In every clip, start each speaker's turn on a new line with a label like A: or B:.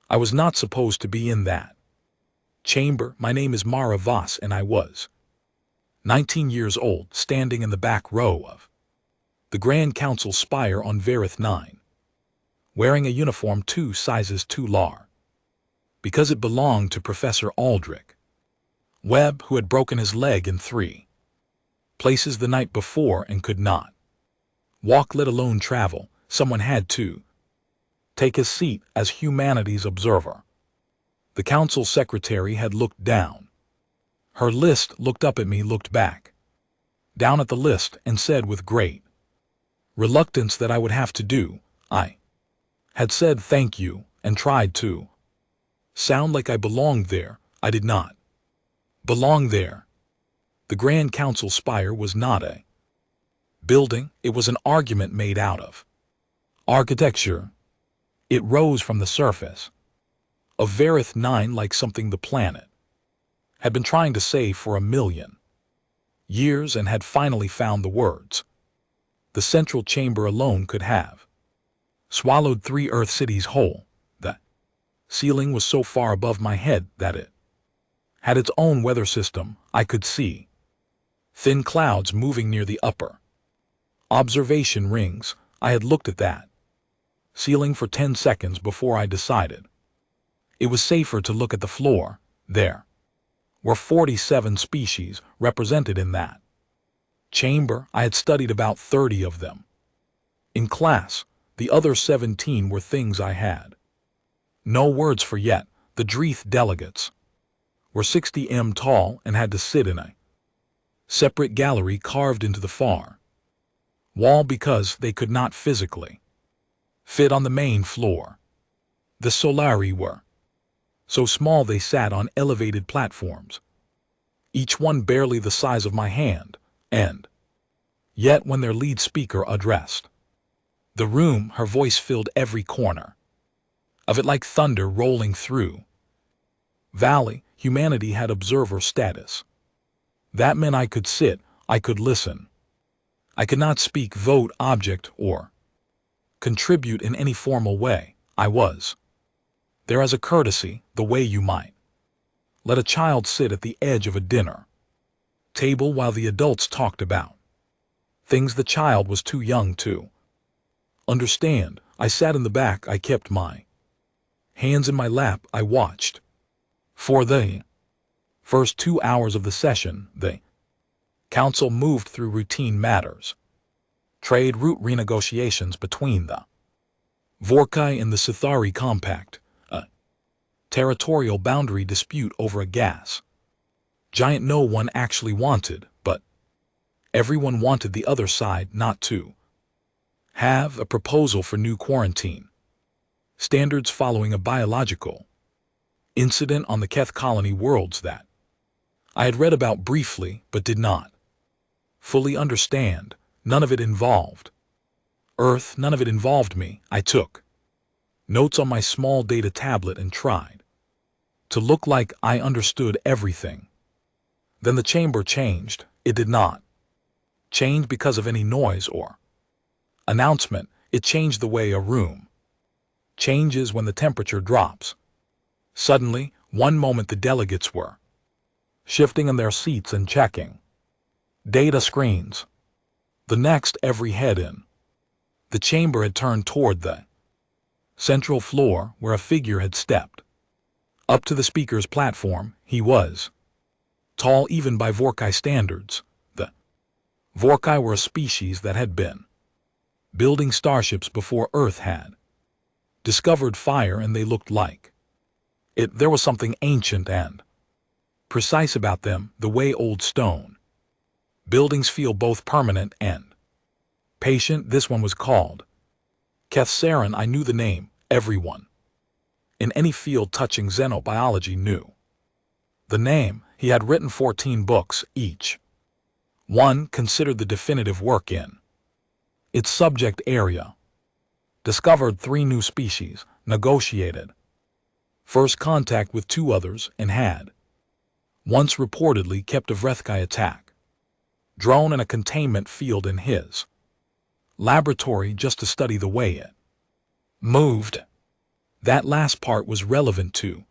A: I was not supposed to be in that chamber. My name is Mara Voss, and I was 19 years old, standing in the back row of the Grand Council spire on Varith 9, wearing a uniform 2 sizes too large, because it belonged to Professor Aldrich Webb, who had broken his leg in 3 places the night before and could not walk, let alone travel. Someone had to take his seat as humanities observer. The council secretary had looked down her list, looked up at me, looked back down at the list, and said with great reluctance that I would have to do. I had said thank you and tried to sound like I belonged there. I did not belong there. The Grand Council spire was not a building, it was an argument made out of architecture. It rose from the surface of Varith 9 like something the planet had been trying to say for 1,000,000 years and had finally found the words. The central chamber alone could have swallowed 3 Earth cities whole. The ceiling was so far above my head that it had its own weather system. I could see thin clouds moving near the upper observation rings. I had looked at that ceiling for 10 seconds before I decided it was safer to look at the floor. There were 47 species represented in that chamber. I had studied about 30 of them in class. The other 17 were things I had no words for yet. The Dreeth delegates were 60 m tall and had to sit in a separate gallery carved into the far wall because they could not physically fit on the main floor. The Solari were so small they sat on elevated platforms, each one barely the size of my hand, and yet when their lead speaker addressed the room, her voice filled every corner of it like thunder rolling through valley. Humanity had observer status. That meant I could sit, I could listen. I could not speak, vote, object, or contribute in any formal way. I was there as a courtesy, the way you might let a child sit at the edge of a dinner table while the adults talked about things the child was too young to understand. I sat in the back. I kept my hands in my lap. I watched. For the first 2 hours of the session, the council moved through routine matters, trade route renegotiations between the Vorkai and the Sithari Compact, a territorial boundary dispute over a gas giant no one actually wanted, but everyone wanted the other side not to have, a proposal for new quarantine standards following a biological incident on the Keth colony worlds that I had read about briefly but did not fully understand. None of it involved Earth, none of it involved me. I took notes on my small data tablet and tried to look like I understood everything. Then the chamber changed. It did not change because of any noise or announcement. It changed the way a room changes when the temperature drops. Suddenly, one moment the delegates were shifting in their seats and checking data screens. The next, every head in the chamber had turned toward the central floor where a figure had stepped up to the speaker's platform. He was tall even by Vorkai standards. The Vorkai were a species that had been building starships before Earth had discovered fire, and they looked like it. There was something ancient and precise about them, the way old stone buildings feel both permanent and patient. This one was called Kethsaran. I knew the name. Everyone in any field touching xenobiology knew the name. He had written 14 books, each one considered the definitive work in its subject area, discovered 3 new species, negotiated first contact with 2 others, and had once reportedly kept a Vrethkai attack drone in a containment field in his laboratory just to study the way it moved. That last part was relevant too.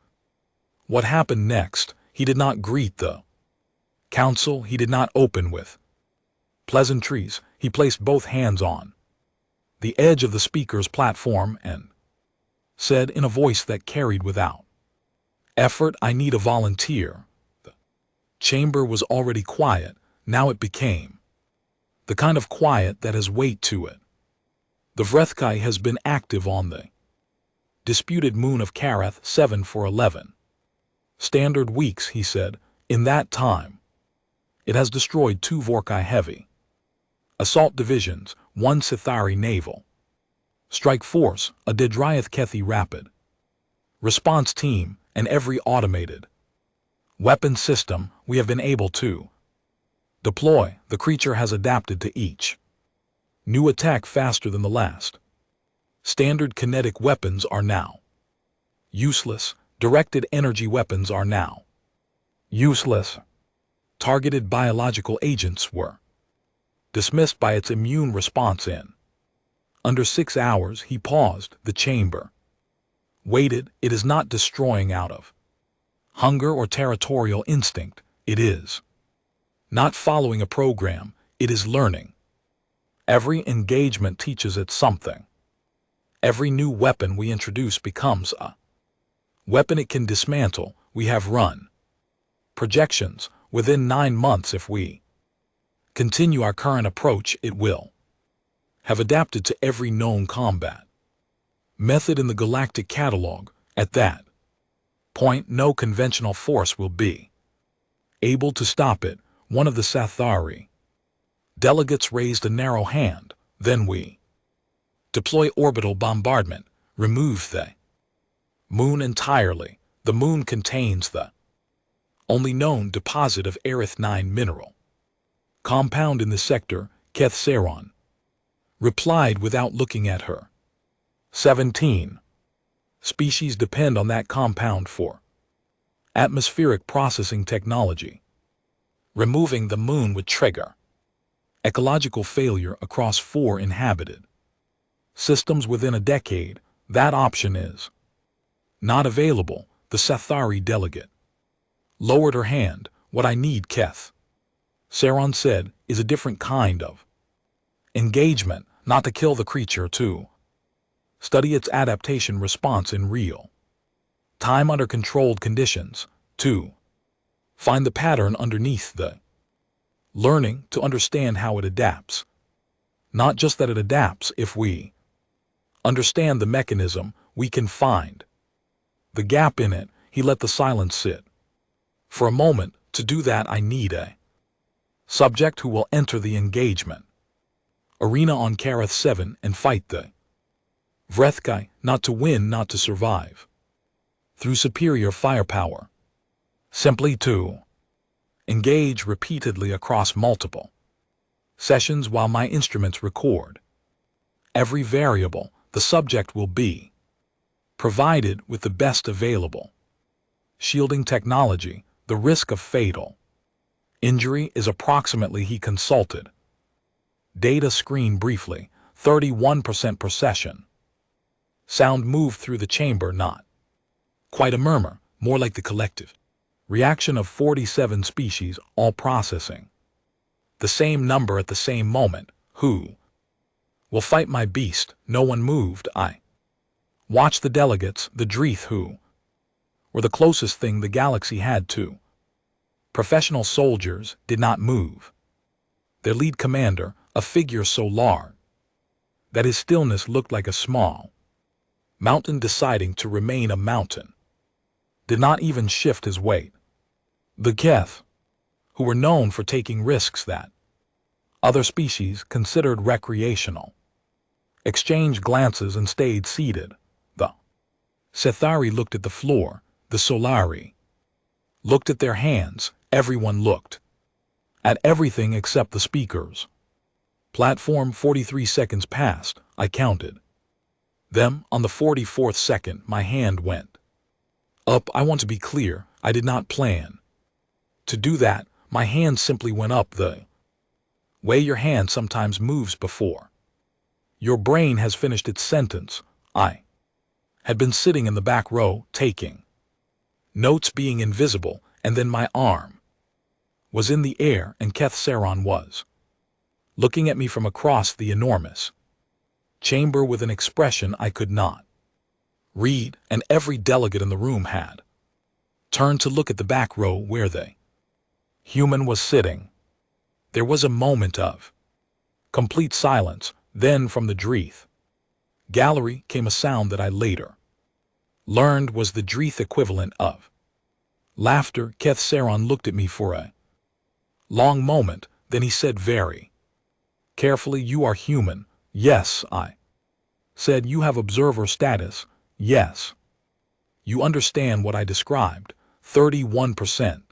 A: What happened next, he did not greet the council, he did not open with pleasantries, he placed both hands on the edge of the speaker's platform and said in a voice that carried without effort, "I need a volunteer." The chamber was already quiet, now it became the kind of quiet that has weight to it. The Vrethkai has been active on the disputed moon of Karath 7 for 11 standard weeks, he said. In that time, it has destroyed 2 Vorkai heavy assault divisions, 1 Sithari naval strike force, a Dedriath Kethi rapid response team, and every automated weapon system we have been able to deploy. The creature has adapted to each new attack faster than the last. Standard kinetic weapons are now useless. Directed energy weapons are now useless. Targeted biological agents were dismissed by its immune response in under 6 hours. He paused. The chamber waited. It is not destroying out of hunger or territorial instinct. It is not following a program. It is learning. Every engagement teaches it something. Every new weapon we introduce becomes a weapon it can dismantle. We have run projections. Within 9 months, if we continue our current approach, it will have adapted to every known combat method in the Galactic catalog. At that point, no conventional force will be able to stop it. One of the Sathari delegates raised a narrow hand. Then we deploy orbital bombardment, remove the moon entirely. The moon contains the only known deposit of Aerith 9 mineral compound in the sector. Keth Saron replied without looking at her. 17 species depend on that compound for atmospheric processing technology. Removing the moon would trigger ecological failure across 4 inhabited systems within a decade. That option is not available. The Sathari delegate lowered her hand. What I need, Keth Saron said, is a different kind of engagement, not to kill the creature, to study its adaptation response in real time under controlled conditions, to find the pattern underneath the learning, to understand how it adapts. Not just that it adapts. If we understand the mechanism, we can find the gap in it. He let the silence sit for a moment. To do that, I need a subject who will enter the engagement arena on Karath 7 and fight the Vrethkai, not to win, not to survive through superior firepower, simply to engage repeatedly across multiple sessions while my instruments record every variable. The subject will be provided with the best available shielding technology. The risk of fatal injury is approximately, he consulted data screen briefly, 31% per session. Sound moved through the chamber, not quite a murmur, more like the collective reaction of 47 species, all processing the same number at the same moment. Who will fight my beast? No one moved. I watched the delegates, the Dreeth, who were the closest thing the galaxy had to professional soldiers, did not move. Their lead commander, a figure so large that his stillness looked like a small mountain deciding to remain a mountain, did not even shift his weight. The Keth, who were known for taking risks that other species considered recreational, exchanged glances and stayed seated. The Sethari looked at the floor. The Solari looked at their hands. Everyone looked at everything except the speakers. Platform. 43 seconds passed. I counted them. On the 44th second, my hand went up. I want to be clear, I did not plan to do that. My hand simply went up the way your hand sometimes moves before your brain has finished its sentence. I had been sitting in the back row, taking notes, being invisible, and then my arm was in the air and Keth Saron was looking at me from across the enormous chamber with an expression I could not read, and every delegate in the room had turned to look at the back row where the human was sitting. There was a moment of complete silence, then from the Dreeth gallery came a sound that I later learned was the Dreeth equivalent of laughter. Keth Saron looked at me for a long moment, then he said very carefully, "You are human." "Yes," I said. "You have observer status." "Yes." "You understand what I described?" 31%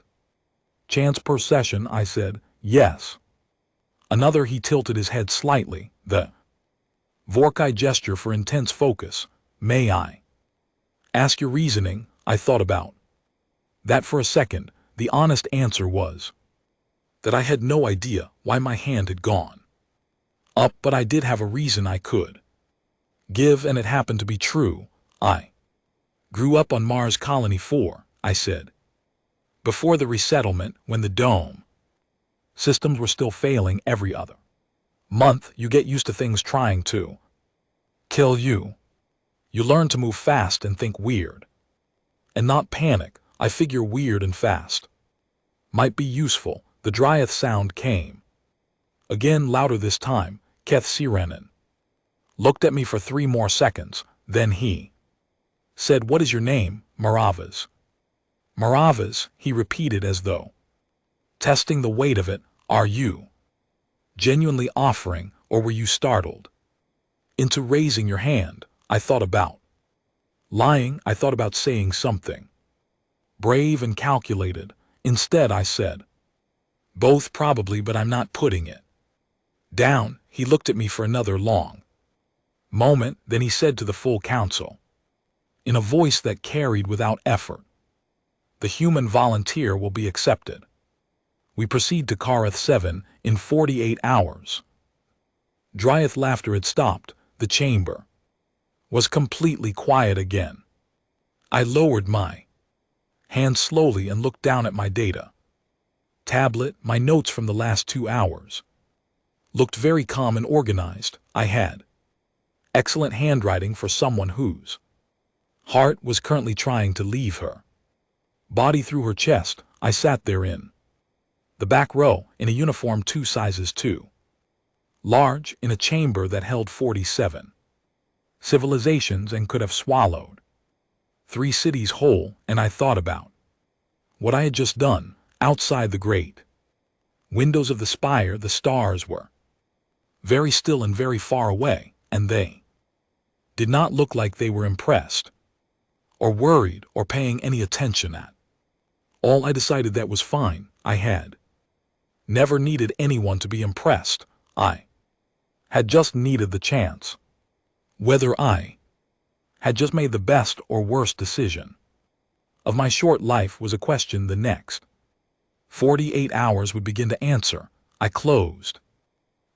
A: chance per session, I said. "Yes." Another. He tilted his head slightly, the Vorkai gesture for intense focus. "May I ask your reasoning?" I thought about that for a second. The honest answer was that I had no idea why my hand had gone up, but I did have a reason I could give, and it happened to be true. "I grew up on Mars Colony 4, I said. "Before the resettlement, when the dome systems were still failing every other month. You get used to things trying to kill you. You learn to move fast and think weird and not panic. I figure weird and fast might be useful." The Dryeth sound came again, louder this time. Keth Saron looked at me for 3 more seconds, then he said, "What is your name?" "Maravas." "Maravas," he repeated as though testing the weight of it. "Are you genuinely offering, or were you startled into raising your hand?" I thought about lying. I thought about saying something brave and calculated. Instead, I said, "Both probably, but I'm not putting it down." He looked at me for another long moment, then he said to the full council, in a voice that carried without effort, "The human volunteer will be accepted. We proceed to Karath 7 in 48 hours. Dryeth laughter had stopped. The chamber was completely quiet again. I lowered my hand slowly and looked down at my data tablet. My notes from the last 2 hours looked very calm and organized. I had excellent handwriting for someone whose heart was currently trying to leave her body through her chest. I sat there in the back row, in a uniform 2 sizes too large, in a chamber that held 47 civilizations and could have swallowed 3 cities whole, and I thought about what I had just done. Outside the great windows of the spire, the stars were very still and very far away, and they did not look like they were impressed or worried or paying any attention at all. I decided that was fine. I had never needed anyone to be impressed. I had just needed the chance. Whether I had just made the best or worst decision of my short life was a question the next 48 hours would begin to answer. I closed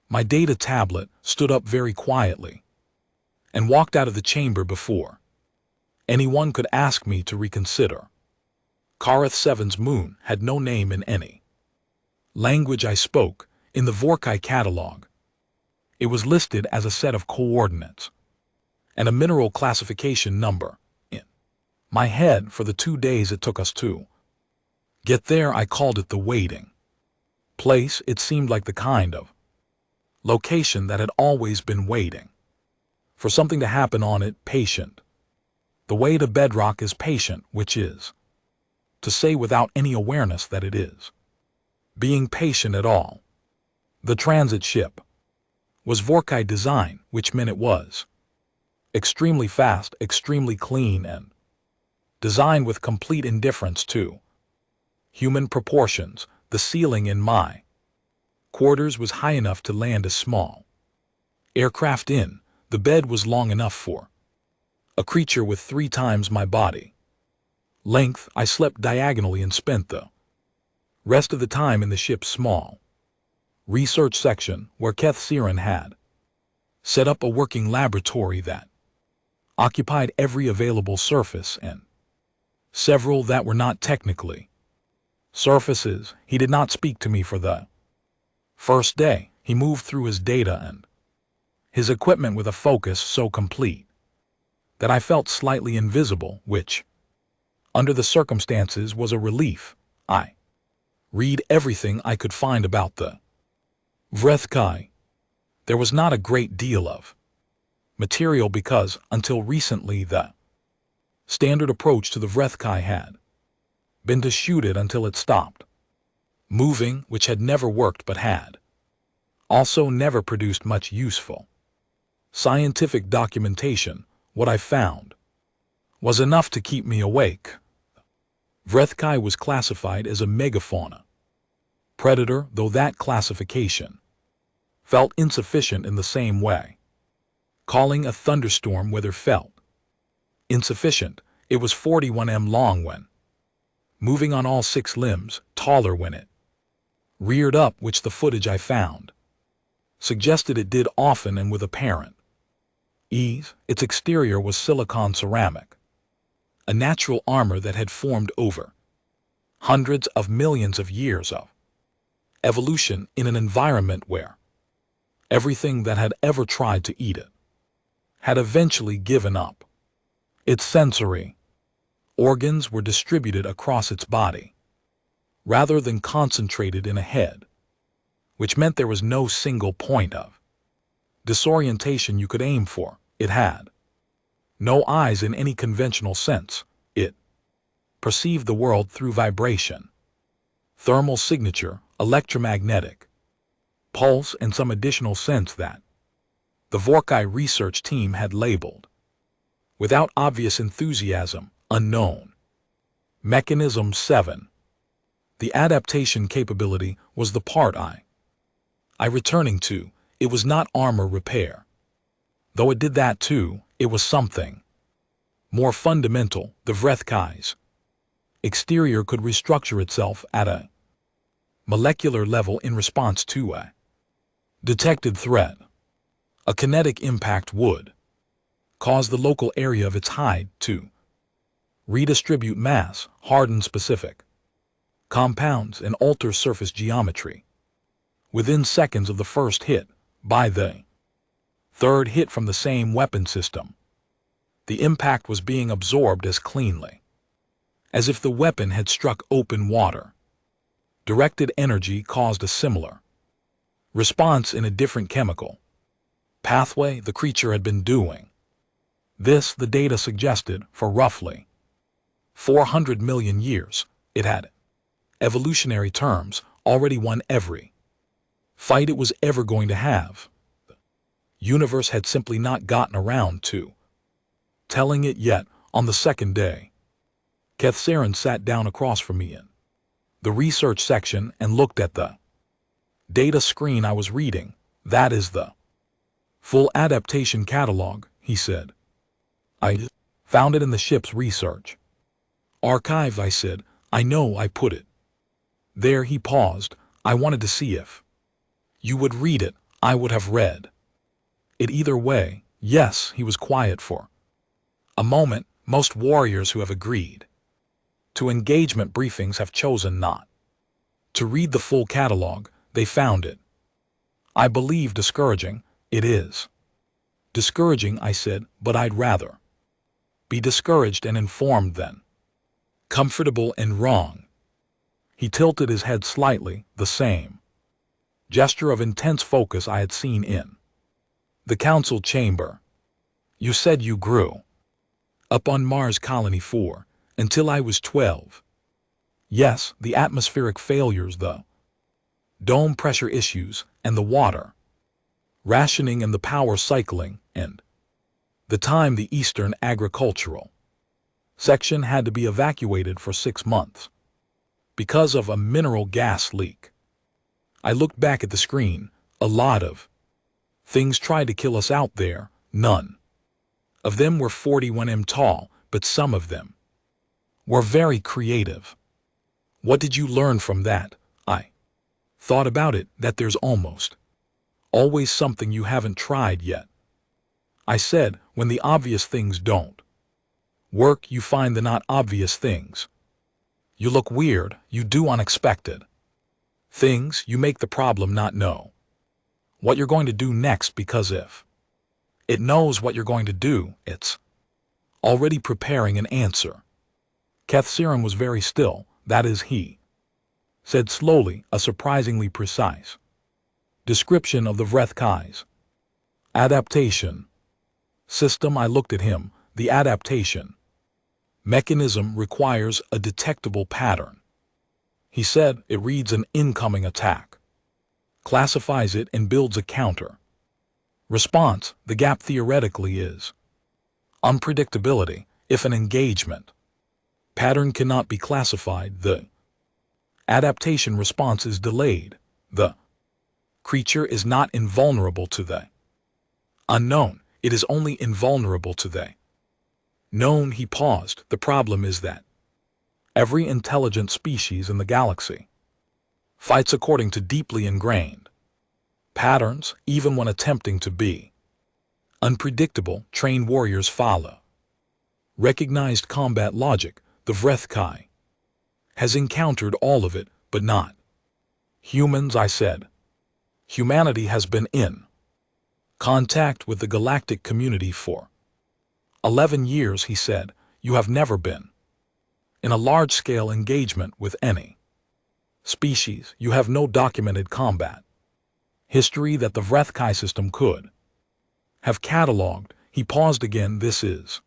A: my data tablet, stood up very quietly, and walked out of the chamber before anyone could ask me to reconsider. Karath 7's moon had no name in any language I spoke. In the Vorkai catalog, it was listed as a set of coordinates and a mineral classification number. In my head, for the 2 days it took us to get there, I called it the waiting place. It seemed like the kind of location that had always been waiting for something to happen on it. Patient. The way to bedrock is patient, which is to say without any awareness that it is being patient at all. The transit ship was Vorkai design, which meant it was extremely fast, extremely clean, and designed with complete indifference to human proportions. The ceiling in my quarters was high enough to land a small aircraft in. The bed was long enough for a creature with 3 times my body length. I slept diagonally and spent the rest of the time in the ship's small research section, where Keth Saron had set up a working laboratory that occupied every available surface and several that were not technically surfaces. He did not speak to me for the first day. He moved through his data and his equipment with a focus so complete that I felt slightly invisible, which, under the circumstances, was a relief. I read everything I could find about the Vrethkai. There was not a great deal of material because, until recently, the standard approach to the Vrethkai had been to shoot it until it stopped moving, which had never worked but had also never produced much useful scientific documentation. What I found was enough to keep me awake. Vrethkai was classified as a megafauna predator, though that classification felt insufficient in the same way. Calling a thunderstorm weather felt insufficient. It was 41 m long when moving on all 6 limbs, taller when it reared up, which the footage I found suggested it did often and with apparent ease. Its exterior was silicon ceramic, a natural armor that had formed over hundreds of millions of years of evolution in an environment where everything that had ever tried to eat it had eventually given up. Its sensory organs were distributed across its body, rather than concentrated in a head, which meant there was no single point of disorientation you could aim for. It had no eyes in any conventional sense. It perceived the world through vibration, thermal signature, electromagnetic pulse, and some additional sense that the Vorkai research team had labeled, without obvious enthusiasm, unknown. Mechanism 7. The adaptation capability was the part I returning to. It was not armor repair. Though it did that too, it was something more fundamental. The Vrethkai's exterior could restructure itself at a molecular level in response to a detected threat. A kinetic impact would cause the local area of its hide to redistribute mass, harden specific compounds, and alter surface geometry within seconds of the first hit. By the third hit from the same weapon system, the impact was being absorbed as cleanly as if the weapon had struck open water. Directed energy caused a similar response in a different chemical pathway. The creature had been doing this, the data suggested, for roughly 400 million years. It had, evolutionary terms, already won every fight it was ever going to have. The universe had simply not gotten around to telling it yet. On the second day, Kethsaren sat down across from me in the research section and looked at the data screen I was reading. That is the full adaptation catalog, he said. I found it in the ship's research archive. I said, I know I put it there. He paused. I wanted to see if you would read it. I would have read it either way. Yes, he was quiet for a moment. Most warriors who have agreed to engagement briefings have chosen not to read the full catalog. They found it, I believe, discouraging. It is discouraging, I said, but I'd rather be discouraged and informed than comfortable and wrong. He tilted his head slightly, the same gesture of intense focus I had seen in the council chamber. You said you grew up on Mars Colony 4 until I was 12. Yes, the atmospheric failures, the dome pressure issues, and the water rationing and the power cycling, and the time the Eastern Agricultural Section had to be evacuated for 6 months because of a mineral gas leak. I looked back at the screen. A lot of things tried to kill us out there. None of them were 41 m tall, but some of them were very creative. What did you learn from that? I thought about it, that there's almost always something you haven't tried yet. I said, When the obvious things don't work, you find the not obvious things. You look weird, you do unexpected things, you make the problem not know what you're going to do next, because if it knows what you're going to do, it's already preparing an answer. Kethsiran was very still, that is, he said slowly, a surprisingly precise description of the Vrethkai's adaptation system. I looked at him. The adaptation mechanism requires a detectable pattern. He said it reads an incoming attack, classifies it, and builds a counter response. The gap theoretically is unpredictability. If an engagement pattern cannot be classified, the adaptation response is delayed. The creature is not invulnerable to the unknown. It is only invulnerable to the known. He paused. The problem is that every intelligent species in the galaxy fights according to deeply ingrained patterns. Even when attempting to be unpredictable, trained warriors follow recognized combat logic. The Vrethkai has encountered all of it, but not humans, I said. Humanity has been in contact with the galactic community for 11 years, he said. You have never been in a large-scale engagement with any species. You have no documented combat history that the Vrethkai system could have cataloged. He paused again. This is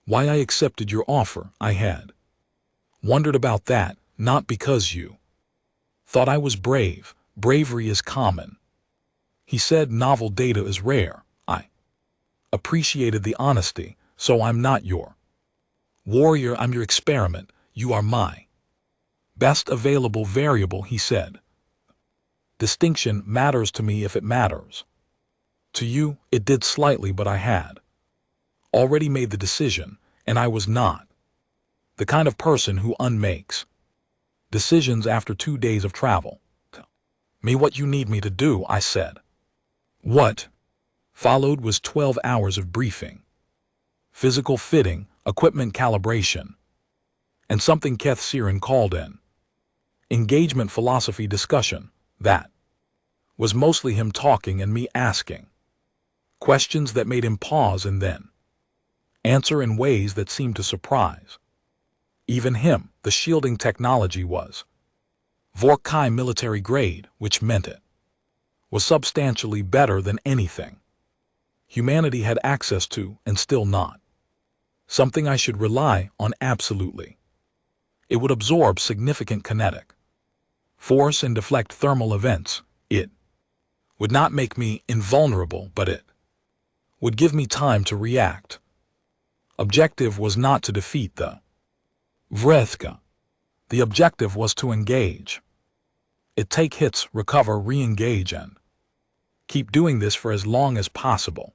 A: why I accepted your offer. I had wondered about that, not because you thought I was brave. Bravery is common, he said. Novel data is rare. I appreciated the honesty. So I'm not your warrior, I'm your experiment. You are my best available variable, he said. Distinction matters to me if it matters to you. It did slightly, but I had already made the decision, and I was not the kind of person who unmakes decisions after 2 days of travel. Tell me what you need me to do, I said. What followed was 12 hours of briefing, physical fitting, equipment calibration, and something Kethsiran called an engagement philosophy discussion. That was mostly him talking and me asking questions that made him pause and then answer in ways that seemed to surprise even him. The shielding technology was Vorkai military grade, which meant it was substantially better than anything humanity had access to, and still not something I should rely on absolutely. It would absorb significant kinetic force and deflect thermal events. It would not make me invulnerable, but it would give me time to react. Objective was not to defeat the Vrethka. The objective was to engage it, take hits, recover, re-engage, and keep doing this for as long as possible.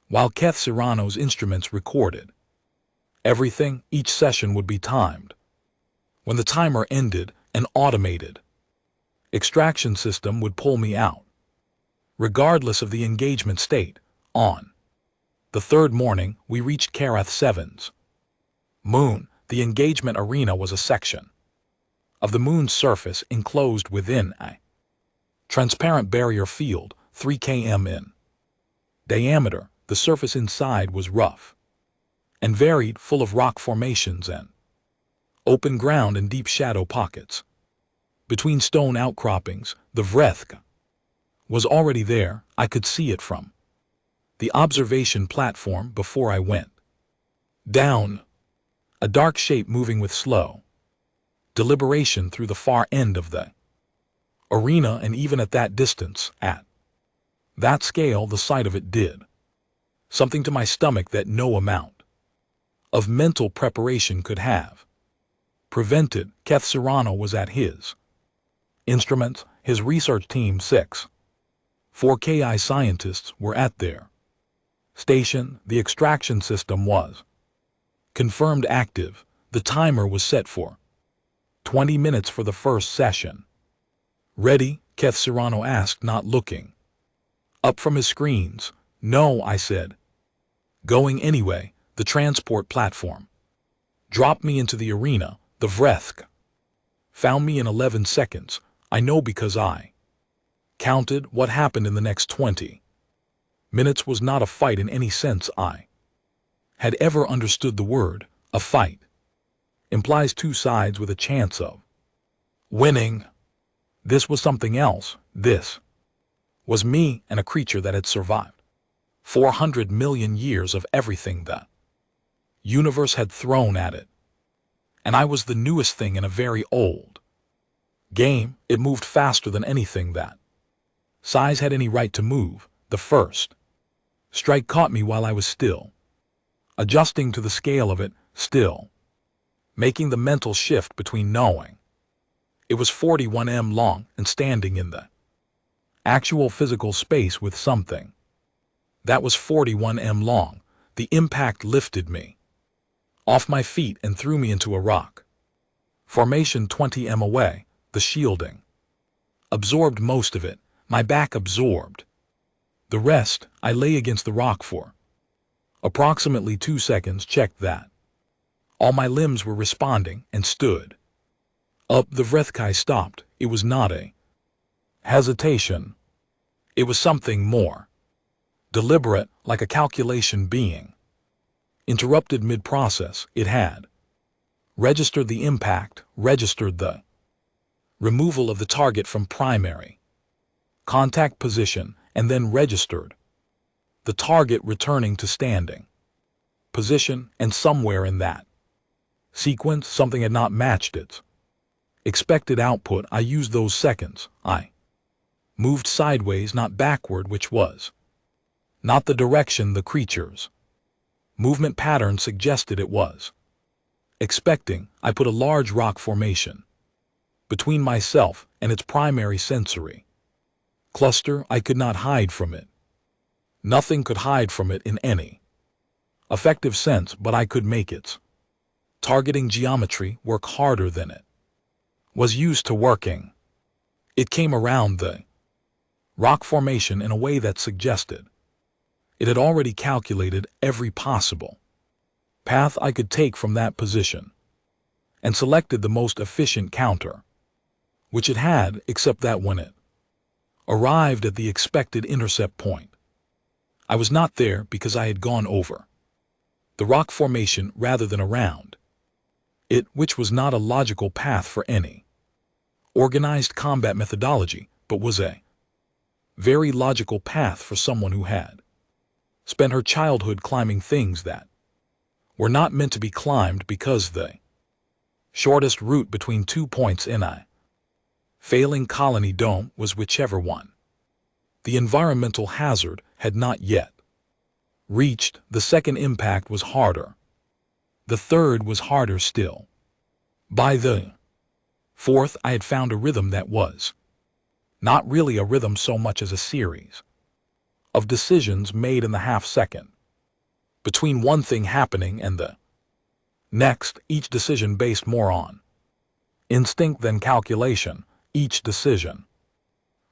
A: While Kethsirano's instruments recorded everything, each session would be timed. When the timer ended, an automated extraction system would pull me out, regardless of the engagement state. On the third morning, we reached Karath 7's moon. The engagement arena was a section of the moon's surface enclosed within a transparent barrier field, 3 km in diameter. The surface inside was rough and varied, full of rock formations and open ground and deep shadow pockets. Between stone outcroppings, the Vrethka was already there. I could see it from the observation platform before I went down, a dark shape moving with slow deliberation through the far end of the arena. And even at that distance, at that scale, the sight of it did something to my stomach that no amount of mental preparation could have prevented. Kethsirano was at his instruments. His research team, 6 4KI scientists, were at their station. The extraction system was confirmed active. The timer was set for 20 minutes for the first session. Ready? Kethsirano asked, not looking up from his screens. No, I said. Going anyway, the transport platform dropped me into the arena. The Vrethk found me in 11 seconds. I know because I counted what happened in the next 20 minutes was not a fight in any sense I had ever understood the word. A fight implies two sides with a chance of winning. This was something else. This was me and a creature that had survived 400 million years of everything the universe had thrown at it. And I was the newest thing in a very old game. It moved faster than anything that size had any right to move. The first strike caught me while I was still adjusting to the scale of it, still making the mental shift between knowing it was 41 m long and standing in the actual physical space with something that was 41 m long. The impact lifted me off my feet and threw me into a rock formation 20 m away. The shielding absorbed most of it. My back absorbed the rest. I lay against the rock for approximately 2 seconds. Checked that all my limbs were responding and stood up. The Vrethkai stopped. It was not a hesitation. It was something more deliberate, like a calculation being interrupted mid-process. It had registered the impact, registered the removal of the target from primary contact position, and then registered the target returning to standing position, and somewhere in that sequence something had not matched its expected output. I used those seconds. I moved sideways, not backward, which was not the direction the creature's movement pattern suggested it was expecting. I put a large rock formation between myself and its primary sensory cluster. I could not hide from it. Nothing could hide from it in any effective sense, but I could make its targeting geometry work harder than it was used to working. It came around the rock formation in a way that suggested it had already calculated every possible path I could take from that position and selected the most efficient counter, which it had, except that when it arrived at the expected intercept point, I was not there because I had gone over the rock formation rather than around it, which was not a logical path for any organized combat methodology, but was a very logical path for someone who had spent her childhood climbing things that were not meant to be climbed, because the shortest route between 2 points in a failing colony dome was whichever one the environmental hazard had not yet reached. The second impact was harder. The third was harder still. By the fourth, I had found a rhythm that was not really a rhythm so much as a series of decisions made in the half-second between one thing happening and the next, each decision based more on instinct than calculation, each decision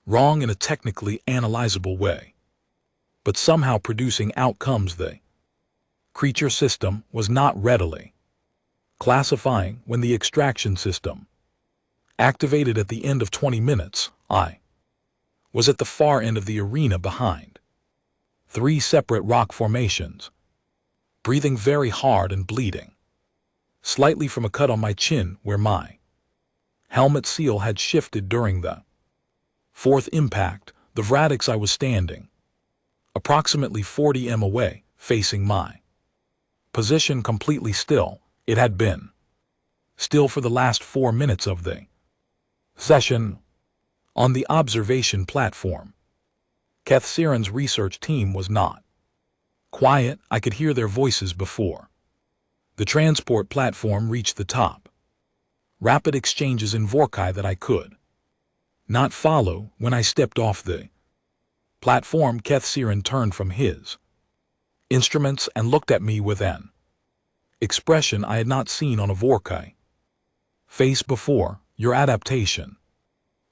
A: wrong in a technically analyzable way, but somehow producing outcomes the creature system was not readily classifying. When the extraction system activated at the end of 20 minutes, I was at the far end of the arena behind 3 separate rock formations, breathing very hard and bleeding slightly from a cut on my chin where my helmet seal had shifted during the fourth impact. The Vradix, I was standing approximately 40 m away, facing my position completely still. It had been still for the last 4 minutes of the session. On the observation platform, Kethsiren's research team was not quiet. I could hear their voices before the transport platform reached the top. Rapid exchanges in Vorkai that I could not follow. When I stepped off the platform, Kethsiren turned from his instruments and looked at me with an expression I had not seen on a Vorkai face before. Your adaptation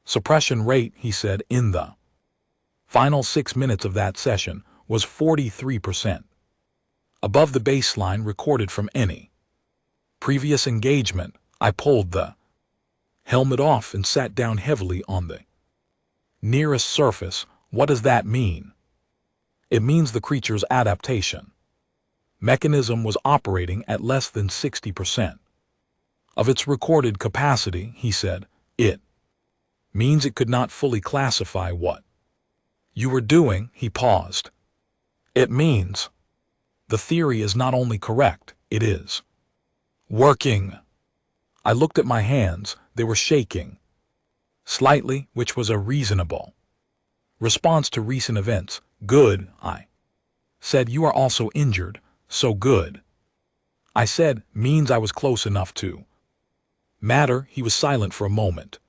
A: suppression rate, he said, in the final 6 minutes of that session was 43%. above the baseline recorded from any previous engagement. I pulled the helmet off and sat down heavily on the nearest surface. What does that mean? It means the creature's adaptation mechanism was operating at less than 60% of its recorded capacity, he said. It means it could not fully classify what you were doing. He paused. It means the theory is not only correct, it is working. I looked at my hands. They were shaking slightly, which was a reasonable response to recent events. Good, I said. You are also injured, so good, I said, means I was close enough to matter. He was silent for a moment.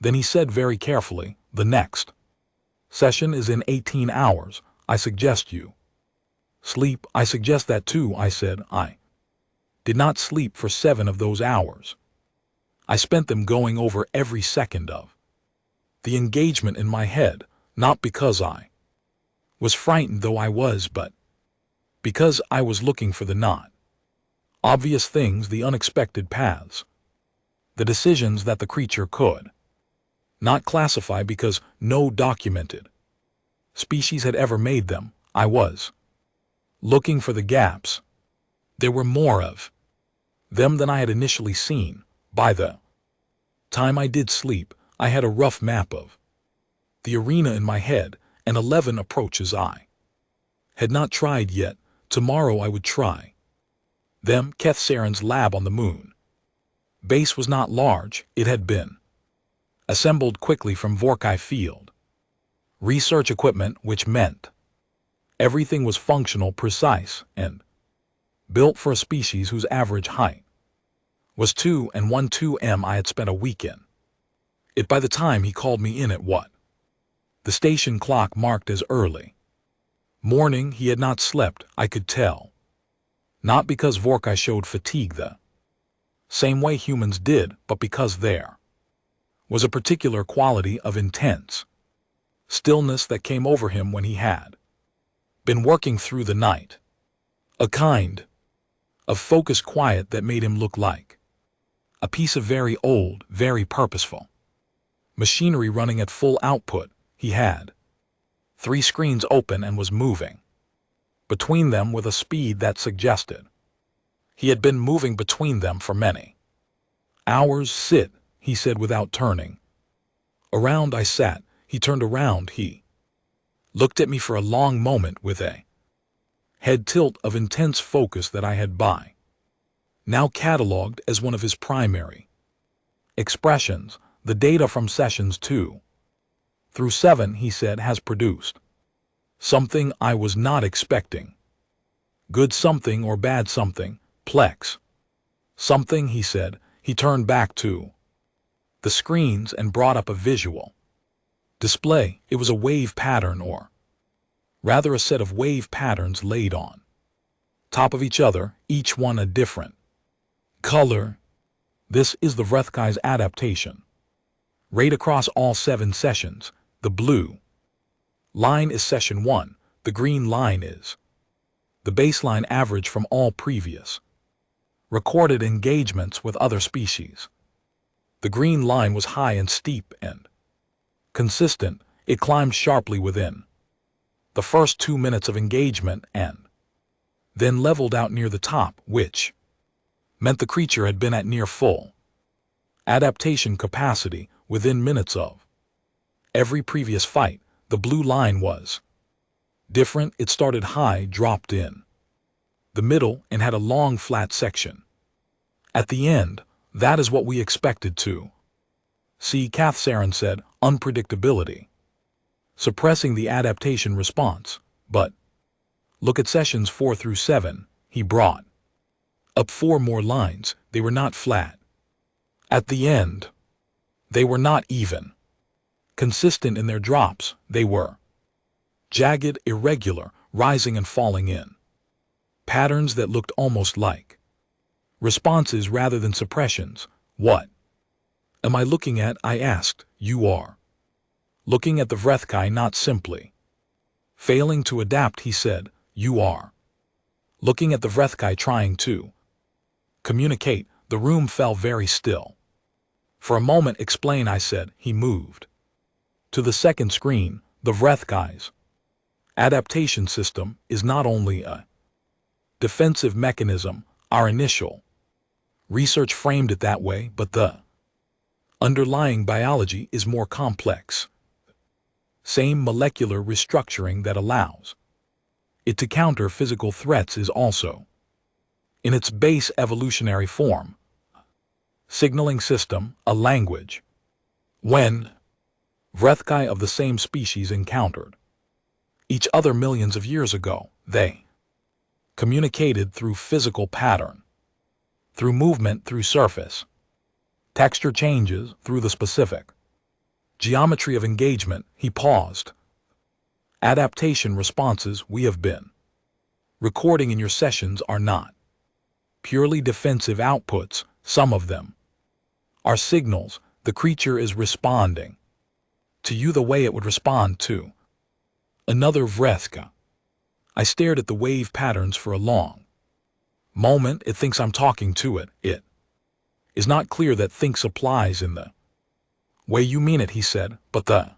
A: Then he said very carefully, the next session is in 18 hours. I suggest you sleep. I suggest that too, I said. I did not sleep for 7 of those hours. I spent them going over every second of the engagement in my head, not because I was frightened, though I was, but because I was looking for the not obvious things, the unexpected paths, the decisions that the creature could not classify because no documented species had ever made them. I was looking for the gaps. There were more of them than I had initially seen. By the time I did sleep, I had a rough map of the arena in my head and 11 approaches I had not tried yet. Tomorrow I would try them. Keth Saren's lab on the moon base was not large. It had been assembled quickly from Vorkai field research equipment, which meant everything was functional, precise, and built for a species whose average height was 2.12 m. I had spent a week in it by the time he called me in at what the station clock marked as early morning. He had not slept, I could tell. Not because Vorkai showed fatigue the same way humans did, but because there was a particular quality of intense stillness that came over him when he had been working through the night. A kind of focused quiet that made him look like a piece of very old, very purposeful machinery running at full output. He had 3 screens open and was moving between them with a speed that suggested he had been moving between them for many hours. Sit, he said without turning around. I sat. He turned around. He looked at me for a long moment with a head tilt of intense focus that I had by now cataloged as one of his primary expressions. The data from sessions 2 through 7, he said, has produced something I was not expecting. Good something or bad something, Plex. Something, he said. He turned back to the screens and brought up a visual display. It was a wave pattern, or rather a set of wave patterns laid on top of each other, each one a different color. This is the Vrethkai's adaptation rate across all 7 sessions. The blue line is session 1. The green line is the baseline average from all previous recorded engagements with other species. The green line was high and steep and consistent. It climbed sharply within the first 2 minutes of engagement and then leveled out near the top, which meant the creature had been at near full adaptation capacity within minutes of every previous fight. The blue line was different. It started high, dropped in the middle, and had a long flat section at the end. That is what we expected to see, Keth Saren said. Unpredictability suppressing the adaptation response. But look at sessions 4 through 7. He brought up 4 more lines. They were not flat at the end. They were not even consistent in their drops. They were jagged, irregular, rising and falling in patterns that looked almost like responses rather than suppressions. What am I looking at? I asked. You are looking at the Vrethkai, not simply failing to adapt, he said. You are Looking at the Vrethkai trying to communicate, the room fell very still. For a moment, explain, I said. He moved to the second screen. The Vrethkai's adaptation system is not only a defensive mechanism, our initial research framed it that way, but the underlying biology is more complex. Same molecular restructuring that allows it to counter physical threats is also, in its base evolutionary form, signaling system, a language. When Vrethkai of the same species encountered each other millions of years ago, they communicated through physical pattern, through movement, through surface texture changes, through the specific geometry of engagement. He paused. Adaptation responses we have been recording in your sessions are not purely defensive outputs. Some of them are signals. The creature is responding to you the way it would respond to another Vrethka. I stared at the wave patterns for a long moment. It thinks I'm talking to it. It is not clear that thinks applies in the way you mean it, he said, but the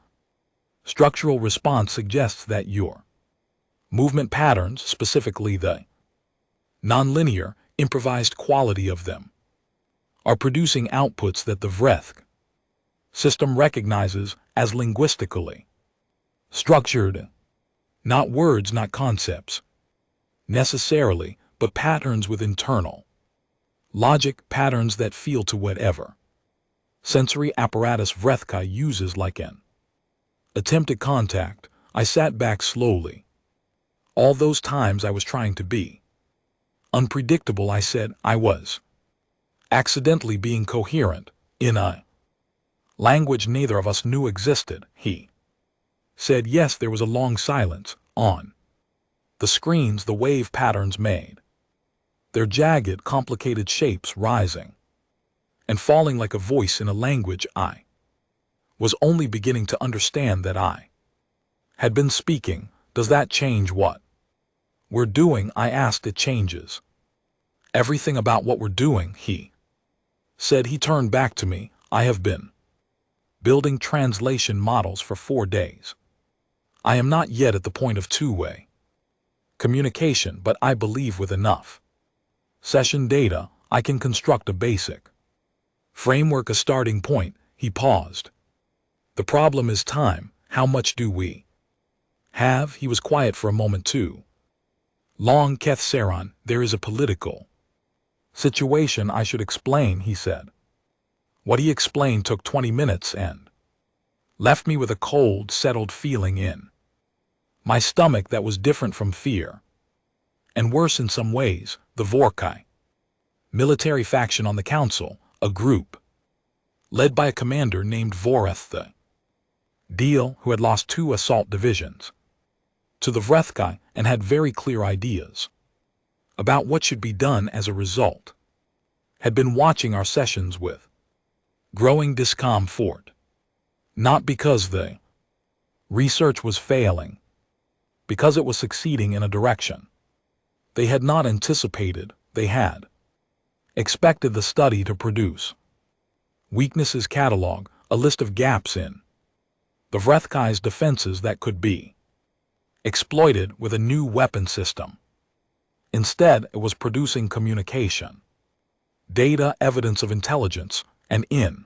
A: structural response suggests that your movement patterns, specifically the nonlinear, improvised quality of them, are producing outputs that the Vrethk system recognizes as linguistically structured. Not words, not concepts necessarily, but patterns with internal logic, patterns that feel to whatever sensory apparatus Vrethkai uses. Like an attempted contact. I sat back slowly. All those times I was trying to be unpredictable, I said. I was accidentally being coherent in a language neither of us knew existed. He said yes. There was a long silence. On the screens, the wave patterns made their jagged, complicated shapes, rising and falling like a voice in a language I was only beginning to understand that I had been speaking. Does that change what we're doing? I asked. It changes everything about what we're doing, he said. He turned back to me. I have been building translation models for 4 days. I am not yet at the point of two-way communication, but I believe with enough session data, I can construct a basic framework, a starting point. He paused. The problem is time. How much do we have? He was quiet for a moment too long. Keth Saron, there is a political situation I should explain, he said. What he explained took 20 minutes and left me with a cold, settled feeling in my stomach that was different from fear, and worse in some ways. The Vorkai military faction on the council, a group led by a commander named Voreth the Deal, who had lost 2 assault divisions to the Vrethkai and had very clear ideas about what should be done as a result, had been watching our sessions with growing discomfort. Not because the research was failing, because it was succeeding in a direction they had not anticipated. They had expected the study to produce weaknesses catalog, a list of gaps in the Vrethkai's defenses that could be exploited with a new weapon system. Instead, it was producing communication, data, evidence of intelligence, and in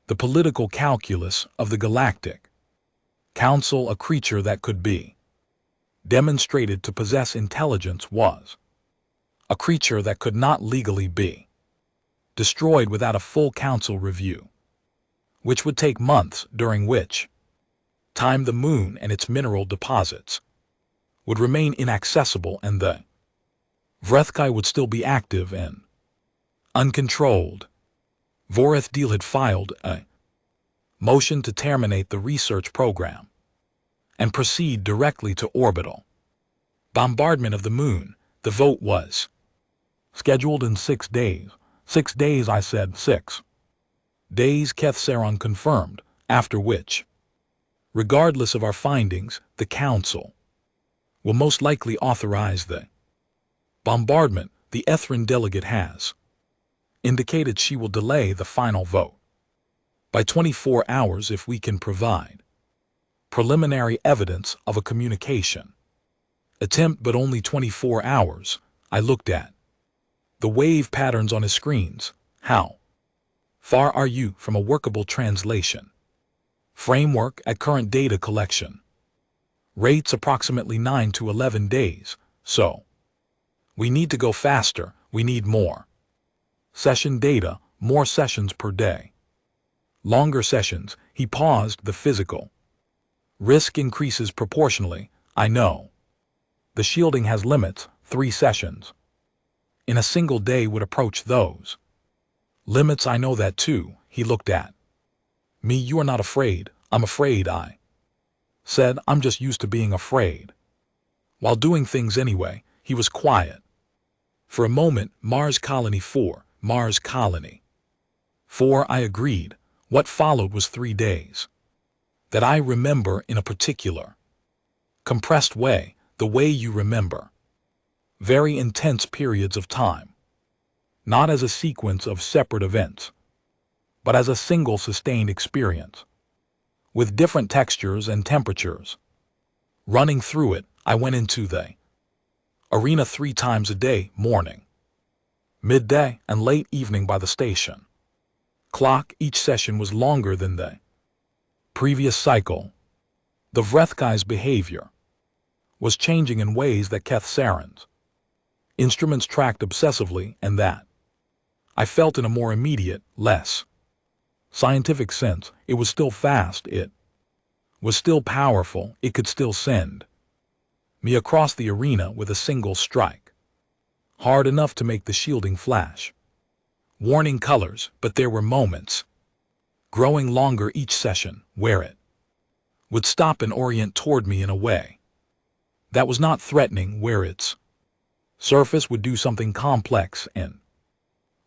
A: the political calculus of the Galactic Council, a creature that could be demonstrated to possess intelligence was a creature that could not legally be destroyed without a full council review, which would take months, during which time the moon and its mineral deposits would remain inaccessible and the Vrethkai would still be active and uncontrolled. Voreth Deal had filed a motion to terminate the research program and proceed directly to orbital bombardment of the moon. The vote was scheduled in 6 days. 6 days, I said. 6 days, Keth Saron confirmed, after which, regardless of our findings, the Council will most likely authorize the Bombardment, the Ethrin delegate has indicated she will delay the final vote by 24 hours if we can provide preliminary evidence of a communication attempt, but only 24 hours. I looked at the wave patterns on his screens. How far are you from a workable translation framework at current data collection rates? Approximately 9 to 11 days. So we need to go faster. We need more session data, more sessions per day, longer sessions. He paused. The physical risk increases proportionally. I know. The shielding has limits. 3 sessions in a single day would approach those limits. I know that too. He looked at me. You are not afraid. I'm afraid, I said. I'm just used to being afraid while doing things anyway. He was quiet for a moment. Mars Colony 4, Mars Colony 4, I agreed. What followed was 3 days that I remember in a particular compressed way, the way you remember very intense periods of time, not as a sequence of separate events, but as a single sustained experience, with different textures and temperatures running through it. I went into the arena 3 times a day, morning, midday, and late evening by the station clock. Each session was longer than the previous cycle. The Vrethkai's behavior was changing in ways that Keth Saren's instruments tracked obsessively, and that I felt in a more immediate, less scientific sense. It was still fast. It was still powerful. It could still send me across the arena with a single strike, hard enough to make the shielding flash warning colors. But there were moments, growing longer each session, where it would stop and orient toward me in a way that was not threatening, where its surface would do something complex and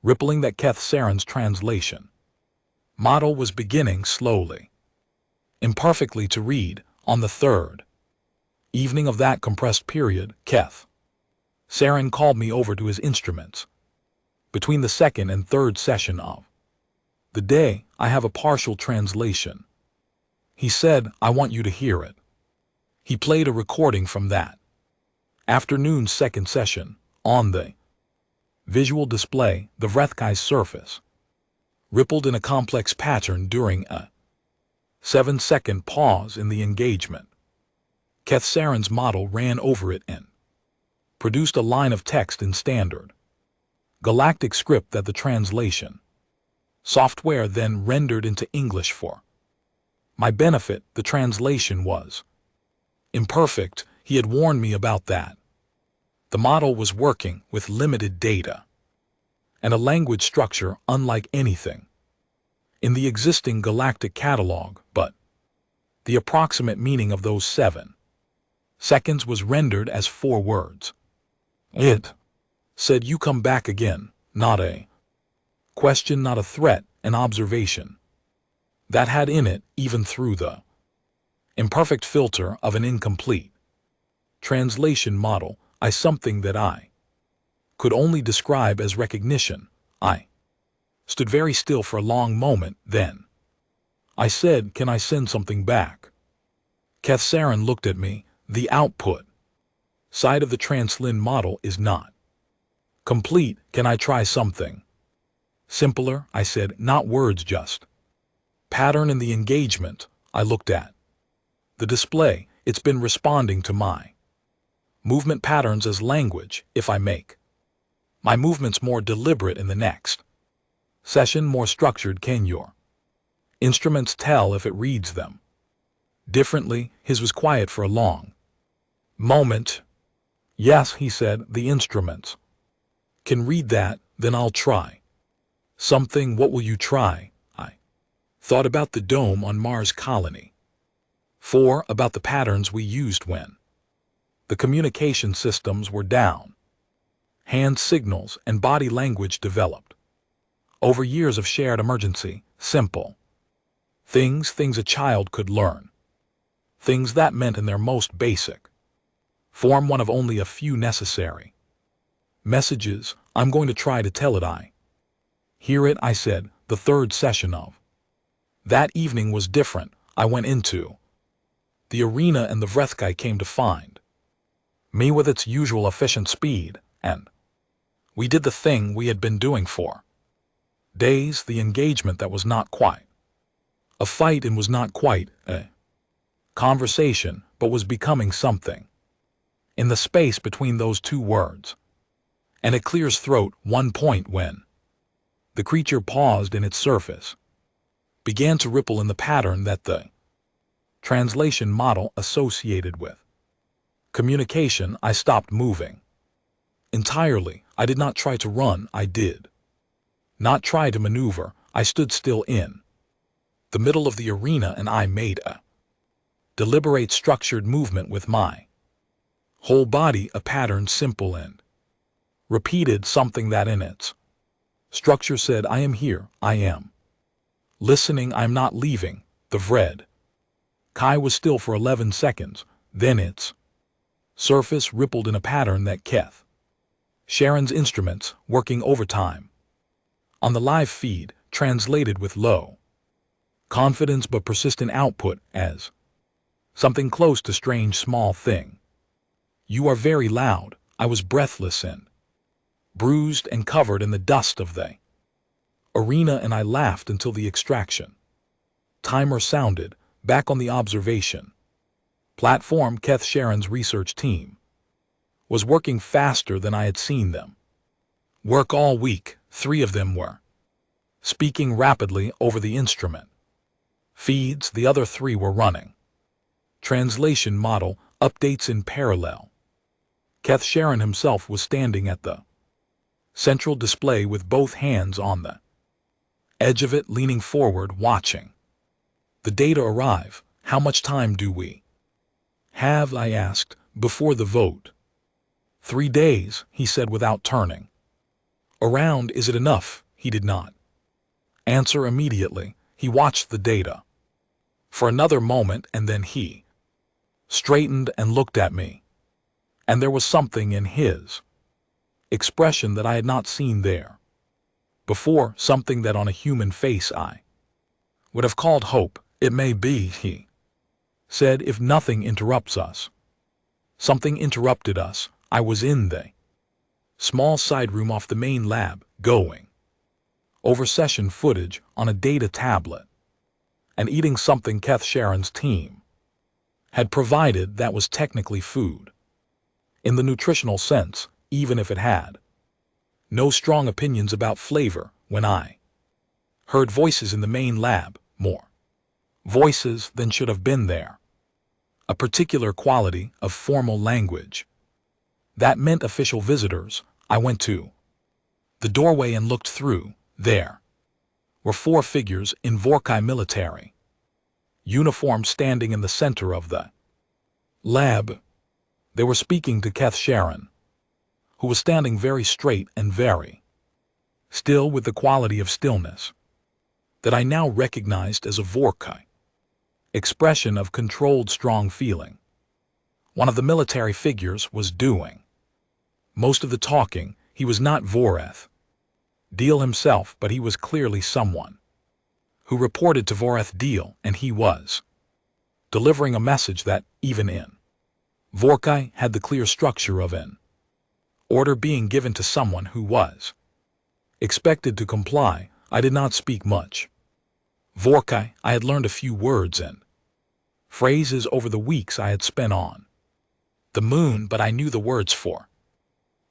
A: rippling. That Keth Saren's translation model was beginning slowly, imperfectly to read. On the 3rd evening of that compressed period, Keth Saren called me over to his instruments. Between the 2nd and 3rd session of the day, I have a partial translation. He said, I want you to hear it. He played a recording from that afternoon's 2nd session. On the visual display, the Vrethkai's surface rippled in a complex pattern during a 7-second pause in the engagement. Keth Saren's model ran over it and produced a line of text in standard Galactic script that the translation software then rendered into English for my benefit. The translation was imperfect. He had warned me about that. The model was working with limited data and a language structure unlike anything in the existing Galactic catalog, but the approximate meaning of those 7 seconds was rendered as 4 words. It said, you come back again. Not a question, not a threat, an observation that had in it, even through the imperfect filter of an incomplete translation model, something that I could only describe as recognition. I stood very still for a long moment. Then I said, can I send something back? Keth Saren looked at me. The output side of the translin model is not complete. Can I try something simpler? I said, not words, just pattern in the engagement. I looked at the display. It's been responding to my movement patterns as language. If I make my movements more deliberate in the next session, more structured, can your instruments tell if it reads them differently? His was quiet for a long moment. Yes, he said, the instruments can read that. Then I'll try something. What will you try? I thought about the dome on Mars Colony 4, about the patterns we used when the communication systems were down. Hand signals and body language developed over years of shared emergency. Simple things a child could learn. Things that meant in their most basic form one of only a few necessary Messages, I'm going to try to tell it I. Hear it, I said, the third session of. That evening was different. I went into the arena and the Vrethkai came to find me with its usual efficient speed, and we did the thing we had been doing for days, the engagement that was not quite a fight and was not quite a conversation, but was becoming something. In the space between those two words, and a clear's throat, one point when the creature paused in its surface, began to ripple in the pattern that the translation model associated with communication. I stopped moving entirely. I did not try to run. I did not try to maneuver. I stood still in the middle of the arena and I made a deliberate structured movement with my whole body, a pattern simple and repeated, something that in its structure said, I am here, I am listening, I'm not leaving. The Vred Kai was still for 11 seconds, then its surface rippled in a pattern that Keth Sharon's instruments, working overtime on the live feed, translated with low confidence but persistent output as something close to strange small thing. You are very loud. I was breathless and bruised and covered in the dust of the arena, and I laughed until the extraction timer sounded. Back on the observation platform, Keth Sharon's research team was working faster than I had seen them work all week. 3 of them were speaking rapidly over the instrument feeds. The other 3 were running translation model updates in parallel. Keth Sharon himself was standing at the central display with both hands on the edge of it, leaning forward, watching the data arrive. How much time do we have? I asked, before the vote. 3 days, he said without turning around. Is it enough? He did not answer immediately. He watched the data for another moment and then he straightened and looked at me. And there was something in his expression that I had not seen there before, something that on a human face I would have called hope. It may be, he said, if nothing interrupts us. Something interrupted us. I was in the small side room off the main lab, going over session footage on a data tablet and eating something Keth Sharon's team had provided that was technically food in the nutritional sense, even if it had no strong opinions about flavor. When I heard voices in the main lab, more voices than should have been there, a particular quality of formal language that meant official visitors, I went to the doorway and looked through. There were 4 figures in Vorkai military uniform standing in the center of the lab. They were speaking to Keth Sharon, who was standing very straight and very still, with the quality of stillness that I now recognized as a Vorkai expression of controlled, strong feeling. One of the military figures was doing most of the talking. He was not Voreth Deal himself, but he was clearly someone who reported to Voreth Deal, and he was delivering a message that, even in Vorkai, had the clear structure of an order being given to someone who was expected to comply. I did not speak much Vorkai. I had learned a few words and phrases over the weeks I had spent on the moon, but I knew the words for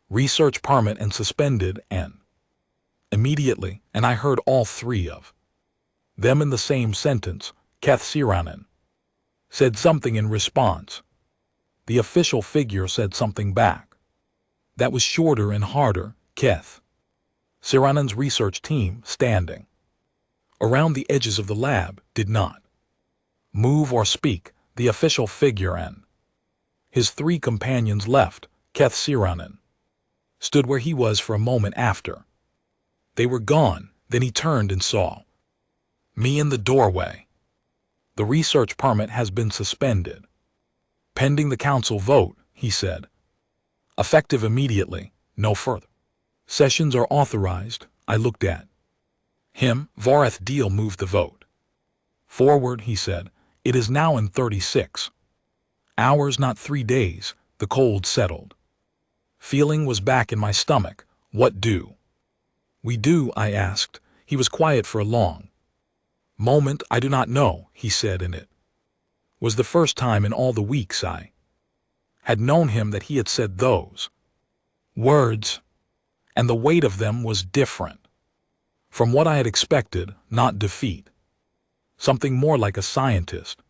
A: research permit and suspended and immediately, and I heard all 3 of them in the same sentence. Keth Sharon said something in response. The official figure said something back that was shorter and harder. Keth Sharon's research team, standing around the edges of the lab, did not move or speak. The official figure and his 3 companions left. Keth Sharon stood where he was for a moment after they were gone. Then he turned and saw me in the doorway. The research permit has been suspended pending the council vote, he said. Effective immediately. no further. Sessions are authorized. I looked at him. Vorath Deal moved the vote forward, he said. It is now in 36 hours, not 3 days. The cold settled. Feeling was back in my stomach. What do we do? I asked. He was quiet for a long moment. I do not know, he said, and it was the first time in all the weeks I had known him that he had said those words, and the weight of them was different from what I had expected. Not defeat. Something more like a scientist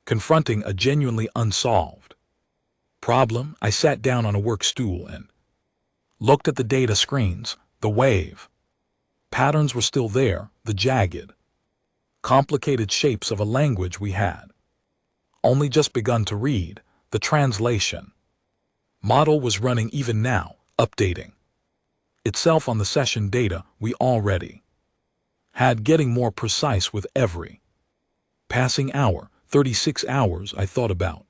A: confronting a genuinely unsolved problem. I sat down on a work stool and looked at the data screens. The wave patterns were still there, the jagged, complicated shapes of a language we had only just begun to read. The translation model was running even now, updating itself on the session data we already had, getting more precise with every passing hour. 36 hours. I thought about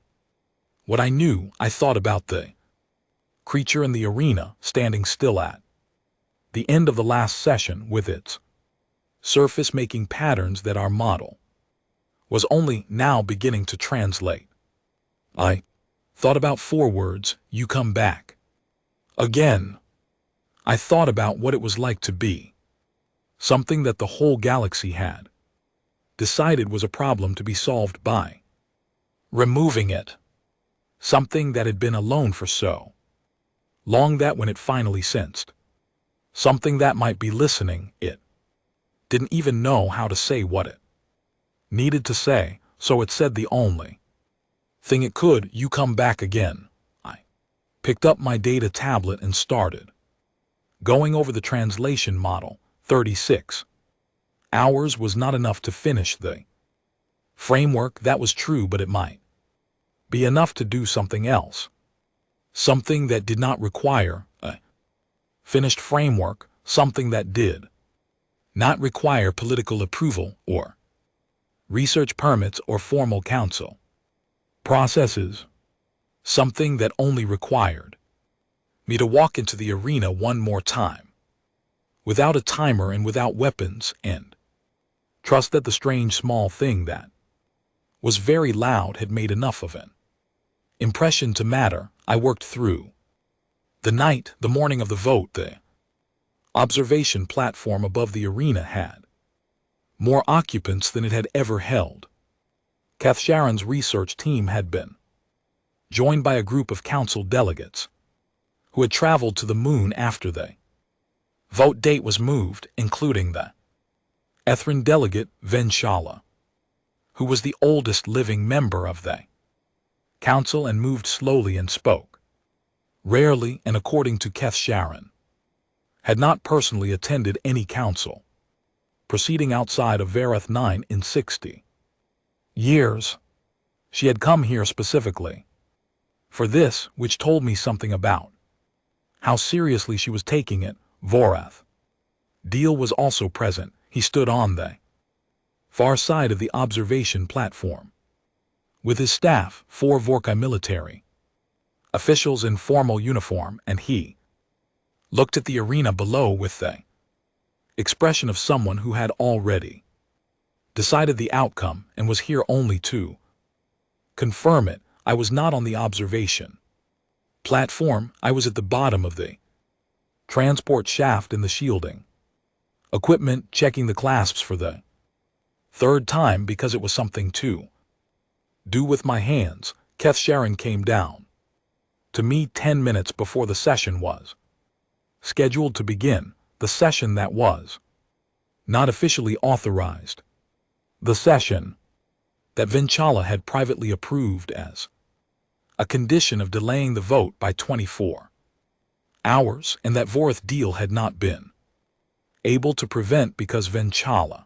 A: what I knew. I thought about the creature in the arena standing still at the end of the last session, with its surface making patterns that our model was only now beginning to translate. I thought about 4 words: you come back again. I thought about what it was like to be something that the whole galaxy had decided was a problem to be solved by removing it, something that had been alone for so long that when it finally sensed something that might be listening, it didn't even know how to say what it needed to say, so it said the only thing it could: you come back again. I picked up my data tablet and started going over the translation model. 36 hours was not enough to finish the framework. That was true, but it might be enough to do something else, something that did not require a finished framework, something that did not require political approval or research permits or formal council processes, something that only required me to walk into the arena one more time, without a timer and without weapons, and trust that the strange small thing that was very loud had made enough of an impression to matter. I worked through the night. The morning of the vote, the observation platform above the arena had more occupants than it had ever held. Kath Sharon's research team had been joined by a group of council delegates who had traveled to the moon after the vote date was moved, including the Ethran delegate Venchala, who was the oldest living member of the council and moved slowly and spoke rarely, and according to Kath Sharon, had not personally attended any council proceeding outside of Verath 9 in 60 years. She had come here specifically for this, which told me something about how seriously she was taking it. Vorath Deal was also present. He stood on the far side of the observation platform with his staff, 4 Vorkai military officials in formal uniform, and he looked at the arena below with the expression of someone who had already decided the outcome and was here only to confirm it. I was not on the observation platform. I was at the bottom of the transport shaft in the shielding equipment, checking the clasps for the 3rd time because it was something to do with my hands. Kath Sharon came down to me 10 minutes before the session was scheduled to begin, the session that was not officially authorized, the session that Venchala had privately approved as a condition of delaying the vote by 24 hours, and that Vorath Deal had not been able to prevent because Venchala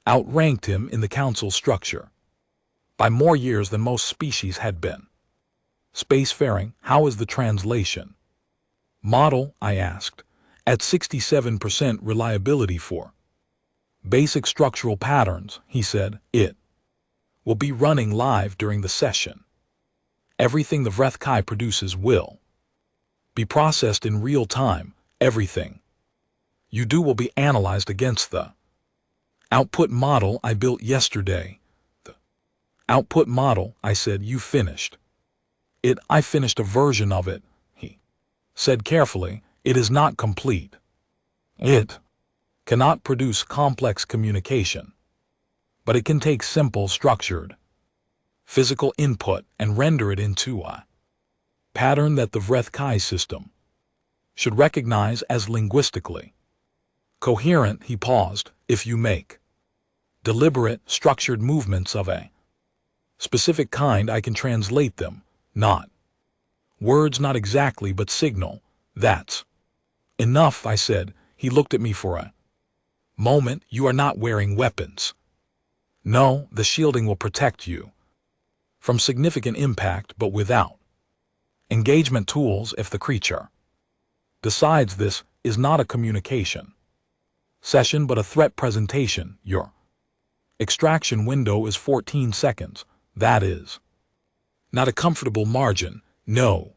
A: outranked him in the council structure by more years than most species had been spacefaring. How is the translation model? I asked. At 67% reliability for basic structural patterns, he said. It will be running live during the session. Everything the Vreth Kai produces will be processed in real time. Everything you do will be analyzed against the output model I built yesterday. The output model, I said. You finished it. I finished a version of it, he said carefully. It is not complete. It cannot produce complex communication, but it can take simple, structured, physical input and render it into a pattern that the Vrethkai system should recognize as linguistically coherent. He paused. If you make deliberate, structured movements of a specific kind, I can translate them. Not words, not exactly, but signal. That's enough, I said. He looked at me for a moment. You are not wearing weapons. No, the shielding will protect you from significant impact, but without engagement tools. If the creature decides this is not a communication session but a threat presentation, your extraction window is 14 seconds. That is not a comfortable margin. No.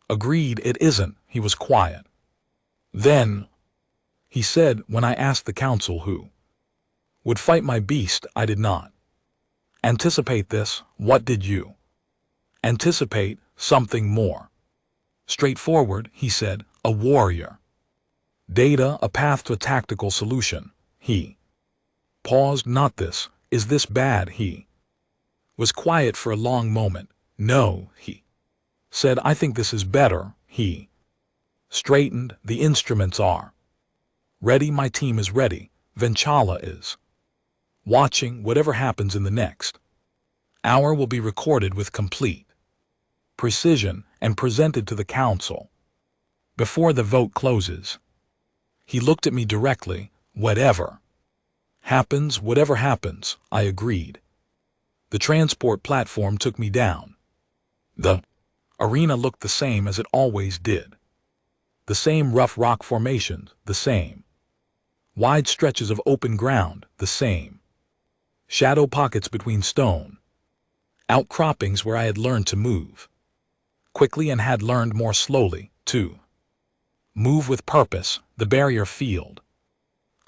A: Agreed, it isn't. He was quiet. Then, he said, when I asked the council who would fight my beast, I did not anticipate this. What did you anticipate? Something more straightforward, he said. A warrior. Data, a path to a tactical solution. He paused. Not this. Is this bad? He was quiet for a long moment. No, he said. I think this is better. He straightened. The instruments are ready. My team is ready. Venchala is watching. Whatever happens in the next hour will be recorded with complete precision and presented to the council before the vote closes. He looked at me directly. Whatever happens, I agreed. The transport platform took me down. The arena looked the same as it always did. The same rough rock formations, the same wide stretches of open ground, the same shadow pockets between stone outcroppings where I had learned to move quickly and had learned more slowly to move with purpose. The barrier field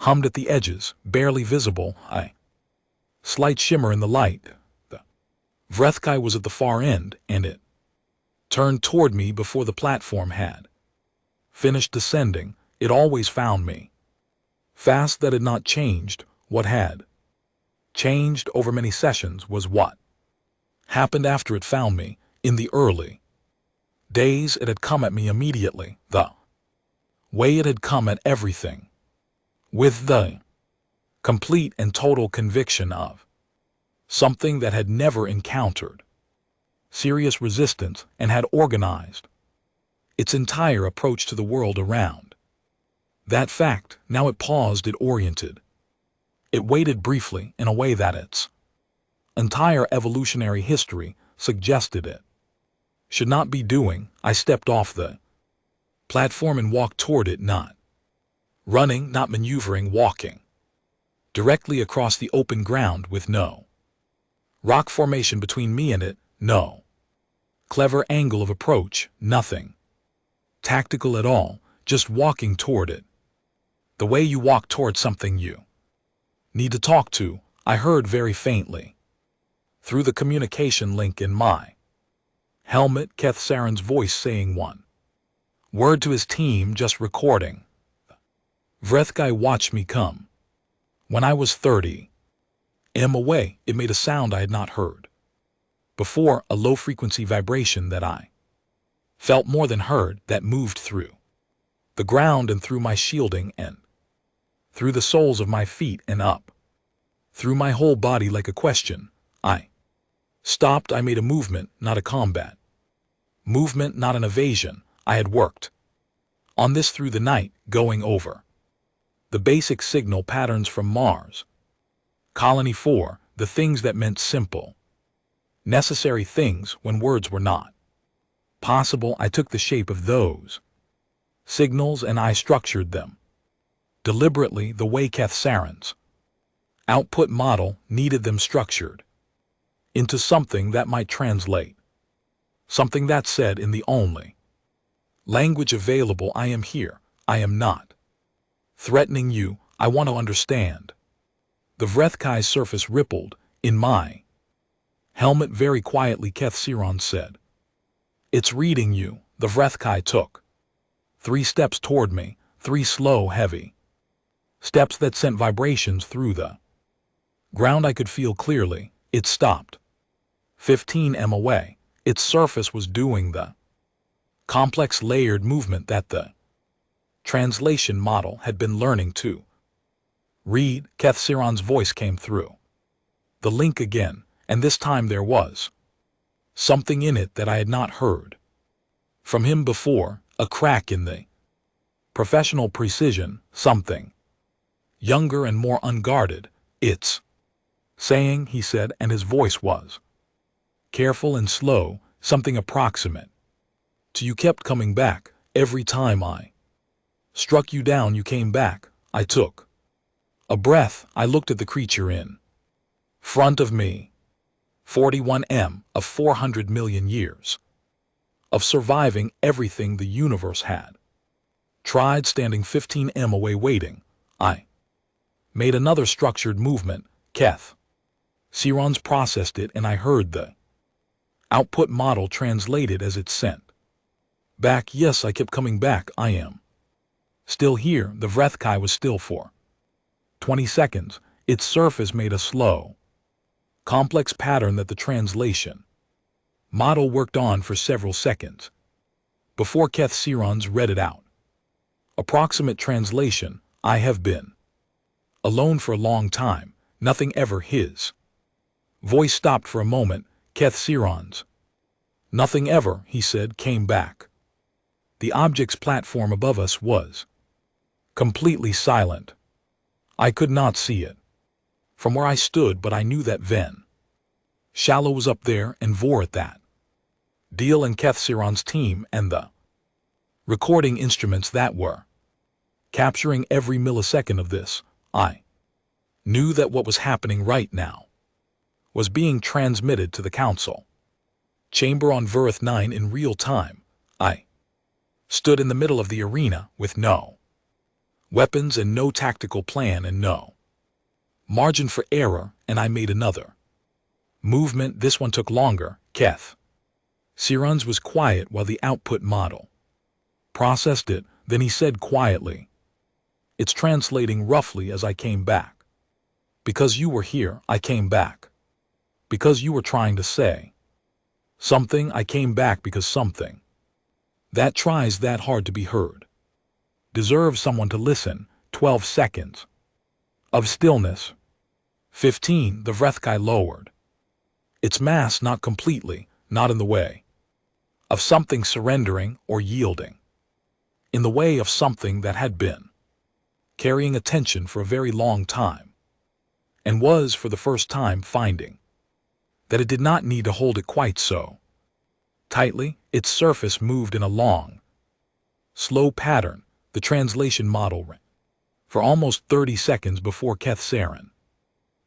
A: hummed at the edges, barely visible. A slight shimmer in the light. The Vrethkai was at the far end, and it turned toward me before the platform had finished descending. It always found me fast. That had not changed. What had changed over many sessions was what happened after it found me. In the early days, it had come at me immediately, the way it had come at everything, with the complete and total conviction of something that had never encountered serious resistance and had organized its entire approach to the world around that fact. Now it paused, it oriented. It waited briefly in a way that its entire evolutionary history suggested it should not be doing. I stepped off the platform and walked toward it, not running, not maneuvering, walking directly across the open ground with no rock formation between me and it, no clever angle of approach, nothing tactical at all, just walking toward it. The way you walk toward something you need to talk to, I heard very faintly through the communication link in my helmet, Keth Saren's voice saying one word to his team, just recording. Vrethkai watched me come. When I was 30 m away, it made a sound I had not heard before, a low-frequency vibration that I felt more than heard, that moved through the ground and through my shielding and through the soles of my feet and up through my whole body like a question. I stopped. I made a movement, not a combat movement, not an evasion. I had worked on this through the night, going over the basic signal patterns from Mars. Colony 4, the things that meant simple, necessary things when words were not possible. I took the shape of those signals and I structured them deliberately the way Keth Saren's output model needed them structured into something that might translate, something that said in the only Language available. I am here. I am not threatening you. I want to understand. The Vrethkai's surface rippled. In my helmet very quietly, Keth Siron said. It's reading you. The Vrethkai took 3 steps toward me, 3 slow, heavy steps that sent vibrations through the ground. I could feel clearly. It stopped 15 m away. Its surface was doing the complex layered movement that the translation model had been learning to read. Keth Siron's voice came through the link again, and this time there was something in it that I had not heard from him before, a crack in the professional precision, something younger and more unguarded. It's saying, he said, and his voice was careful and slow, something approximate to you kept coming back. Every time I struck you down, you came back. I took a breath. I looked at the creature in front of me. 41 m of 400 million years of surviving everything the universe had tried, standing 15 m away waiting. I made another structured movement. Keth Siron's processed it, and I heard the output model translated as it sent back. Yes, I kept coming back. I am still here. The Vrethkai was still for 20 seconds. Its surface made a slow, complex pattern that the translation model worked on for several seconds before Keth Siron's read it out. Approximate translation: I have been alone for a long time, nothing ever. His voice stopped for a moment. Keth Siron's nothing ever, he said, came back. The object's platform above us was completely silent. I could not see it from where I stood, but I knew that Ven Shallow was up there and Vor at that deal, and Keth Siron's team and the recording instruments that were capturing every millisecond of this. I knew that what was happening right now was being transmitted to the council chamber on Verith 9 in real time. I stood in the middle of the arena with no weapons and no tactical plan and no margin for error, and I made another movement. This one took longer. Keth Siron's was quiet while the output model processed it. Then he said quietly, "It's translating roughly as I came back. Because you were here, I came back. Because you were trying to say something, I came back. Because something that tries that hard to be heard deserves someone to listen." 12 seconds of stillness. 15. The Vrethkai lowered its mass, not completely, not in the way of something surrendering or yielding, in the way of something that had been carrying attention for a very long time, and was for the first time finding that it did not need to hold it quite so tightly. Its surface moved in a long, slow pattern. The translation model ran for almost 30 seconds before Keth Siron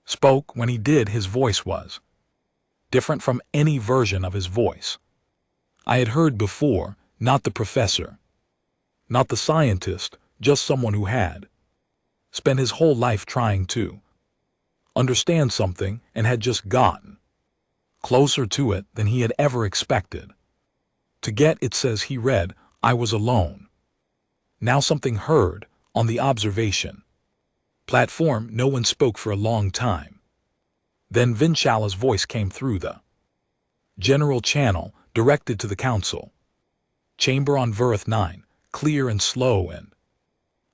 A: spoke. When he did, his voice was different from any version of his voice I had heard before. Not the professor, not the scientist, just someone who had spent his whole life trying to understand something and had just gotten closer to it than he had ever expected to get. It says he read, "I was alone." Now something heard on the observation platform. No one spoke for a long time. Then Vinshala's voice came through the general channel, directed to the council chamber on Verith 9, clear and slow, and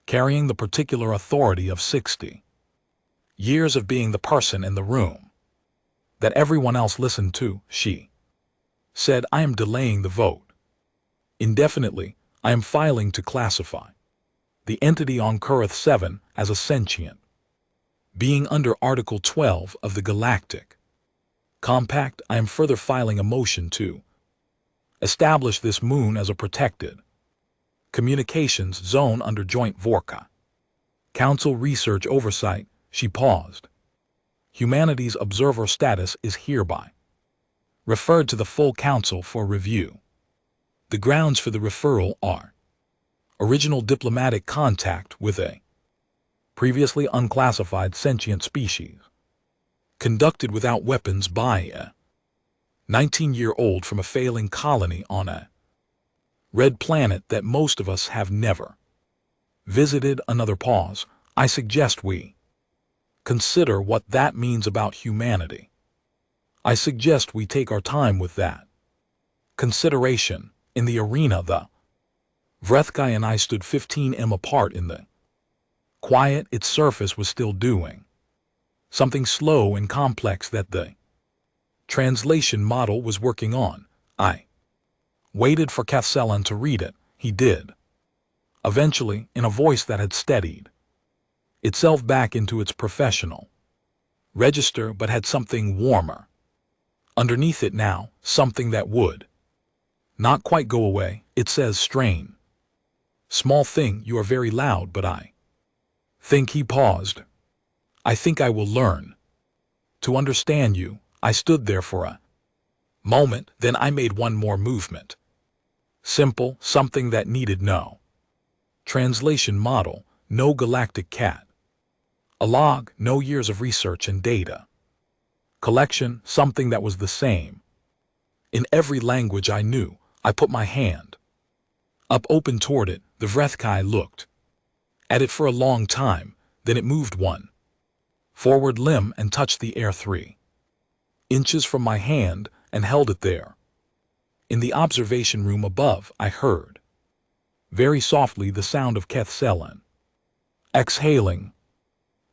A: carrying the particular authority of 60 years of being the person in the room that everyone else listened to. She said, "I am delaying the vote indefinitely. I am filing to classify the entity on Kurith 7 as a sentient being under Article 12 of the Galactic Compact. I am further filing a motion to establish this moon as a protected communications zone under Joint Vorka Council research oversight." She paused. "Humanity's observer status is hereby referred to the full council for review." The grounds for the referral are original diplomatic contact with a previously unclassified sentient species, conducted without weapons by a 19-year-old from a failing colony on a red planet that most of us have never visited. Another pause. I suggest we consider what that means about humanity. I suggest we take our time with that consideration. In the arena, the Vrethkai and I stood 15 m apart in the quiet. Its surface was still doing something slow and complex that the translation model was working on. I waited for Kefselan to read it. He did. Eventually, in a voice that had steadied itself back into its professional register but had something warmer underneath it now, something that would not quite go away. It says, strain. Small thing, you are very loud, but I think. He paused. I think I will learn to understand you. I stood there for a moment, then I made one more movement. Simple, something that needed no translation model, no galactic cat. A log, no years of research and data collection, something that was the same in every language I knew. I put my hand up open toward it. The Vrethkai looked at it for a long time, then it moved one forward limb and touched the air 3 inches from my hand and held it there. In the observation room above, I heard very softly the sound of Kefselan exhaling.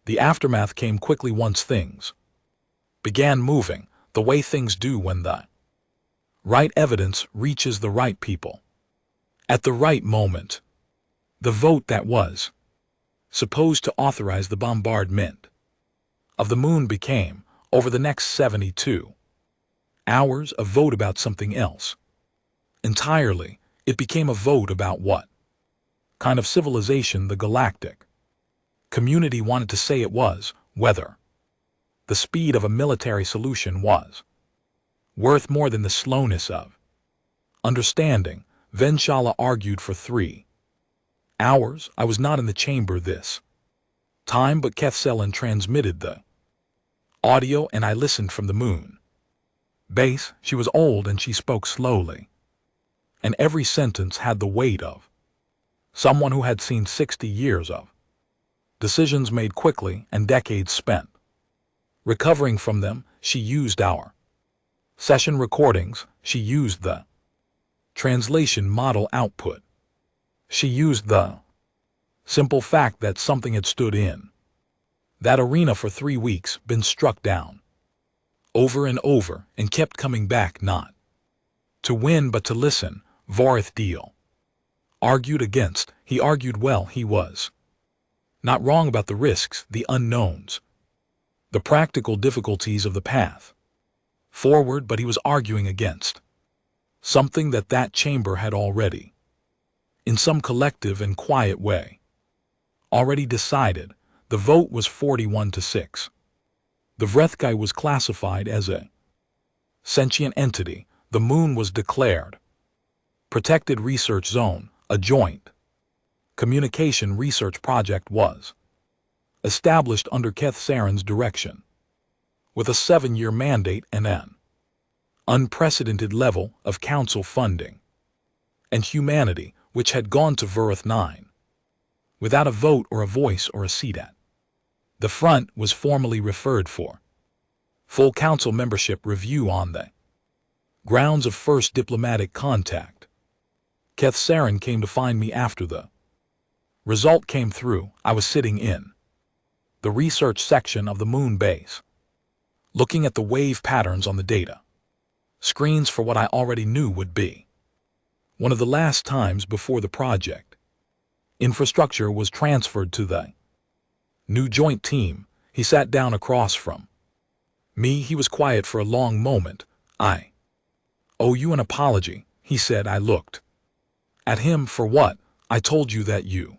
A: The aftermath came quickly once things began moving, the way things do when the right evidence reaches the right people at the right moment. The vote that was supposed to authorize the bombardment of the moon became, over the next 72 hours, a vote about something else entirely. It became a vote about what kind of civilization the galactic community wanted to say it was, whether the speed of a military solution was worth more than the slowness of understanding. Venshala argued for 3 hours. I was not in the chamber this time, but Kefselan transmitted the audio and I listened from the moon base. She was old and she spoke slowly, and every sentence had the weight of someone who had seen 60 years of decisions made quickly and decades spent recovering from them. She used our session recordings. She used the translation model output. She used the simple fact that something had stood in that arena for 3 weeks, been struck down over and over, and kept coming back, not to win but to listen. Vorith Deal argued against. He argued well. He was not wrong about the risks, the unknowns, the practical difficulties of the path forward, but he was arguing against something that chamber had already, in some collective and quiet way, already decided. The vote was 41-6. The Vrethkai was classified as a sentient entity. The moon was declared protected research zone. A joint communication research project was established under Kefseran's direction, with a 7-year mandate and an unprecedented level of council funding. And humanity, which had gone to Verith 9 without a vote or a voice or a seat at the front, was formally referred for full council membership review on the grounds of first diplomatic contact. Kefseran came to find me after the result came through. I was sitting in the research section of the moon base, looking at the wave patterns on the data screens for what I already knew would be one of the last times before the project infrastructure was transferred to the new joint team. He sat down across from me. He was quiet for a long moment. I owe you an apology, he said. I looked at him. For what? I told you that you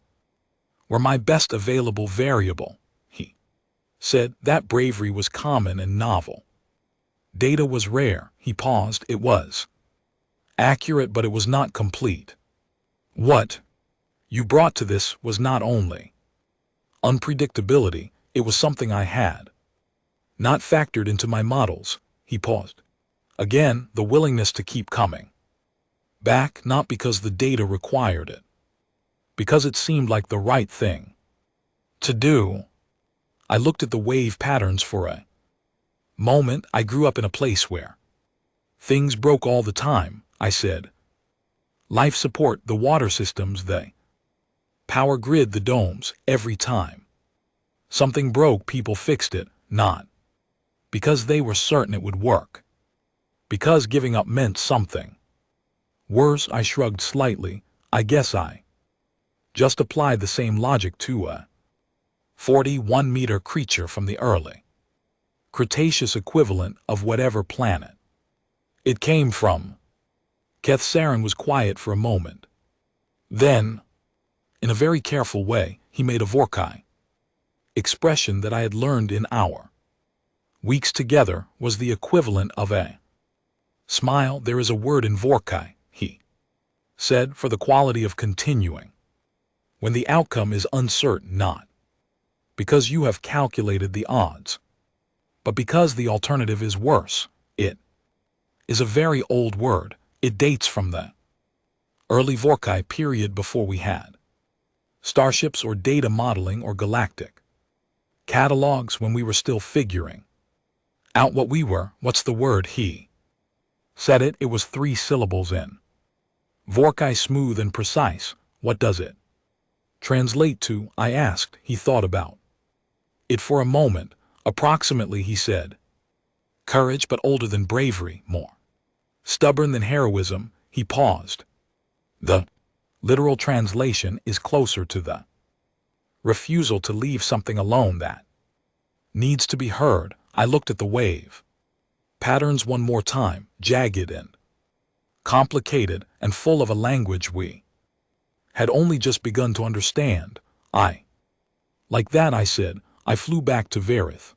A: were my best available variable, he said. That bravery was common and novel. Data was rare. He paused. It was Accurate, but it was not complete. What you brought to this was not only unpredictability, it was something I had not factored into my models. He paused. Again, the willingness to keep coming back, not because the data required it, because it seemed like the right thing to do. I looked at the wave patterns for a moment. I grew up in a place where things broke all the time, I said. Life support, the water systems, the power grid, the domes. Every time something broke, people fixed it, not because they were certain it would work, because giving up meant something worse. I shrugged slightly. I guess I just applied the same logic to a 41-meter creature from the early Cretaceous equivalent of whatever planet it came from. Keth Saren was quiet for a moment. Then, in a very careful way, he made a Vorkai expression that I had learned in our weeks together was the equivalent of a smile. There is a word in Vorkai, he said, for the quality of continuing when the outcome is uncertain, not because you have calculated the odds, but because the alternative is worse. It is a very old word. It dates from the early Vorkai period before we had starships or data modeling or galactic catalogs, when we were still figuring out what we were. What's the word? He said it. It was 3 syllables in Vorkai, smooth and precise. What does it translate to? I asked. He thought about it for a moment. Approximately, he said. Courage, but older than bravery, more stubborn than heroism. He paused. The literal translation is closer to the refusal to leave something alone that needs to be heard. I looked at the wave patterns one more time, jagged and complicated and full of a language we had only just begun to understand. Like that, I said. I flew back to Verith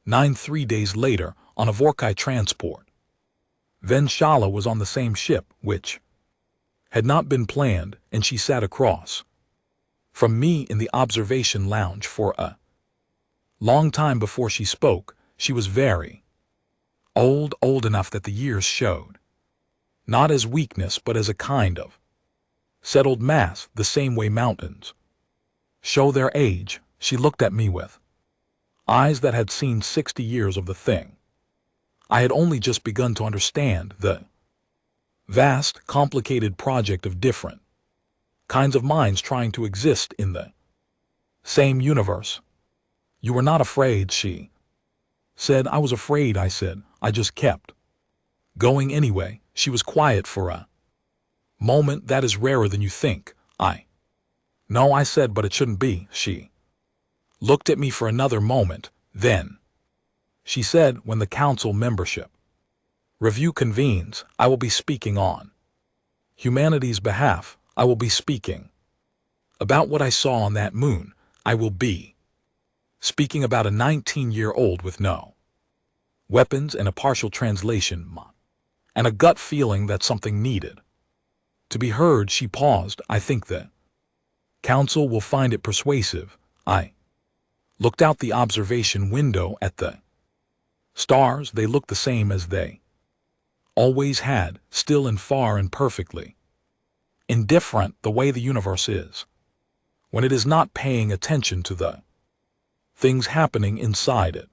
A: 3 days later on a Vorkai transport. Venshala was on the same ship, which had not been planned, and she sat across from me in the observation lounge for a long time before she spoke. She was very old enough that the years showed not as weakness but as a kind of settled mass, the same way mountains show their age. She looked at me with eyes that had seen 60 years of the thing I had only just begun to understand, the vast, complicated project of different kinds of minds trying to exist in the same universe. You were not afraid, she said. I was afraid, I said. I just kept going anyway. She was quiet for a moment. That is rarer than you think. No, I said, but it shouldn't be. She looked at me for another moment. Then she said, when the council membership review convenes, I will be speaking on humanity's behalf. I will be speaking about what I saw on that moon. I will be speaking about a 19-year-old with no weapons and a partial translation and a gut feeling that something needed to be heard. She paused. I think the council will find it persuasive. I looked out the observation window at the stars. They looked the same as they always had, still and far and perfectly indifferent, the way the universe is when it is not paying attention to the things happening inside it.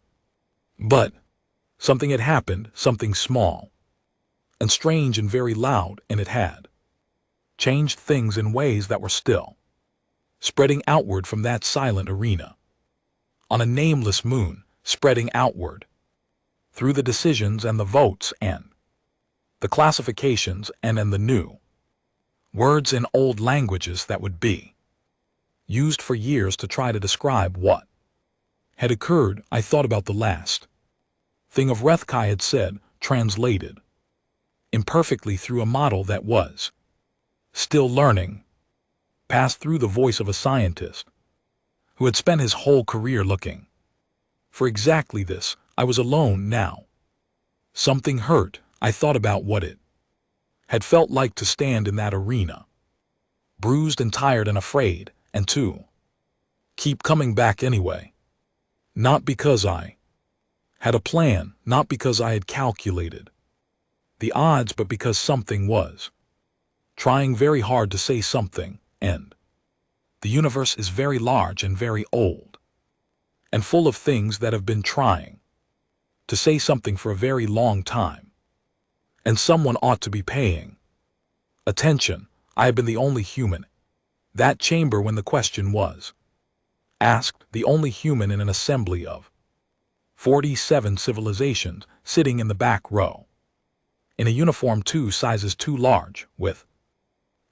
A: But something had happened, something small and strange and very loud, and it had changed things in ways that were still spreading outward from that silent arena on a nameless moon, spreading outward through the decisions and the votes and the classifications and the new words in old languages that would be used for years to try to describe what had occurred. I thought about the last thing of Rethkai had said, translated imperfectly through a model that was still learning, passed through the voice of a scientist who had spent his whole career looking for exactly this. I was alone now. Something hurt. I thought about what it had felt like to stand in that arena, bruised and tired and afraid, and to keep coming back anyway. Not because I had a plan, not because I had calculated the odds, but because something was trying very hard to say something, and the universe is very large and very old, and full of things that have been trying to say something for a very long time, and someone ought to be paying attention. I have been the only human that chamber when the question was asked, the only human in an assembly of 47 civilizations, sitting in the back row, in a uniform 2 sizes too large, with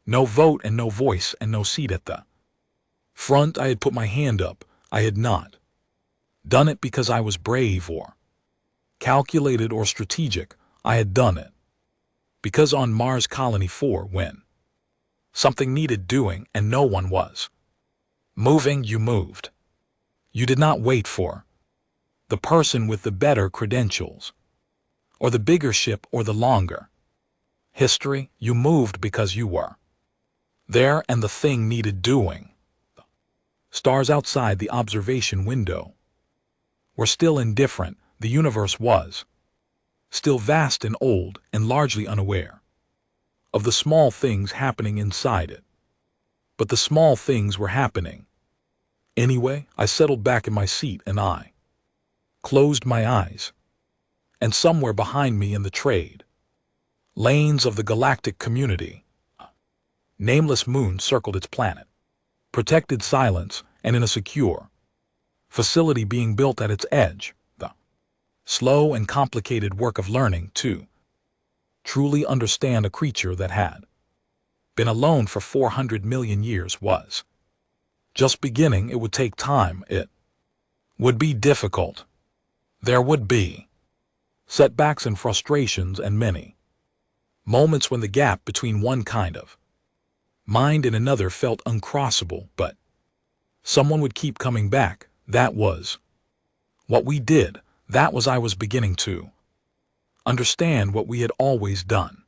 A: no vote and no voice and no seat at the front. I had put my hand up. I had not done it because I was brave or calculated or strategic. I had done it because on Mars Colony 4, when something needed doing and no one was moving, you moved. You did not wait for the person with the better credentials, or the bigger ship, or the longer history. You moved because you were there and the thing needed doing. The stars outside the observation window were still indifferent. The universe was still vast and old and largely unaware of the small things happening inside it. But the small things were happening anyway. I settled back in my seat and I closed my eyes. And somewhere behind me in the trade lanes of the galactic community, a nameless moon circled its planet, protected silence, and in a secure facility being built at its edge, the slow and complicated work of learning to truly understand a creature that had been alone for 400 million years was just beginning. It would take time. It would be difficult. There would be setbacks and frustrations and many moments when the gap between one kind of mind and another felt uncrossable, but someone would keep coming back. That was what we did. That was I was beginning to understand what we had always done.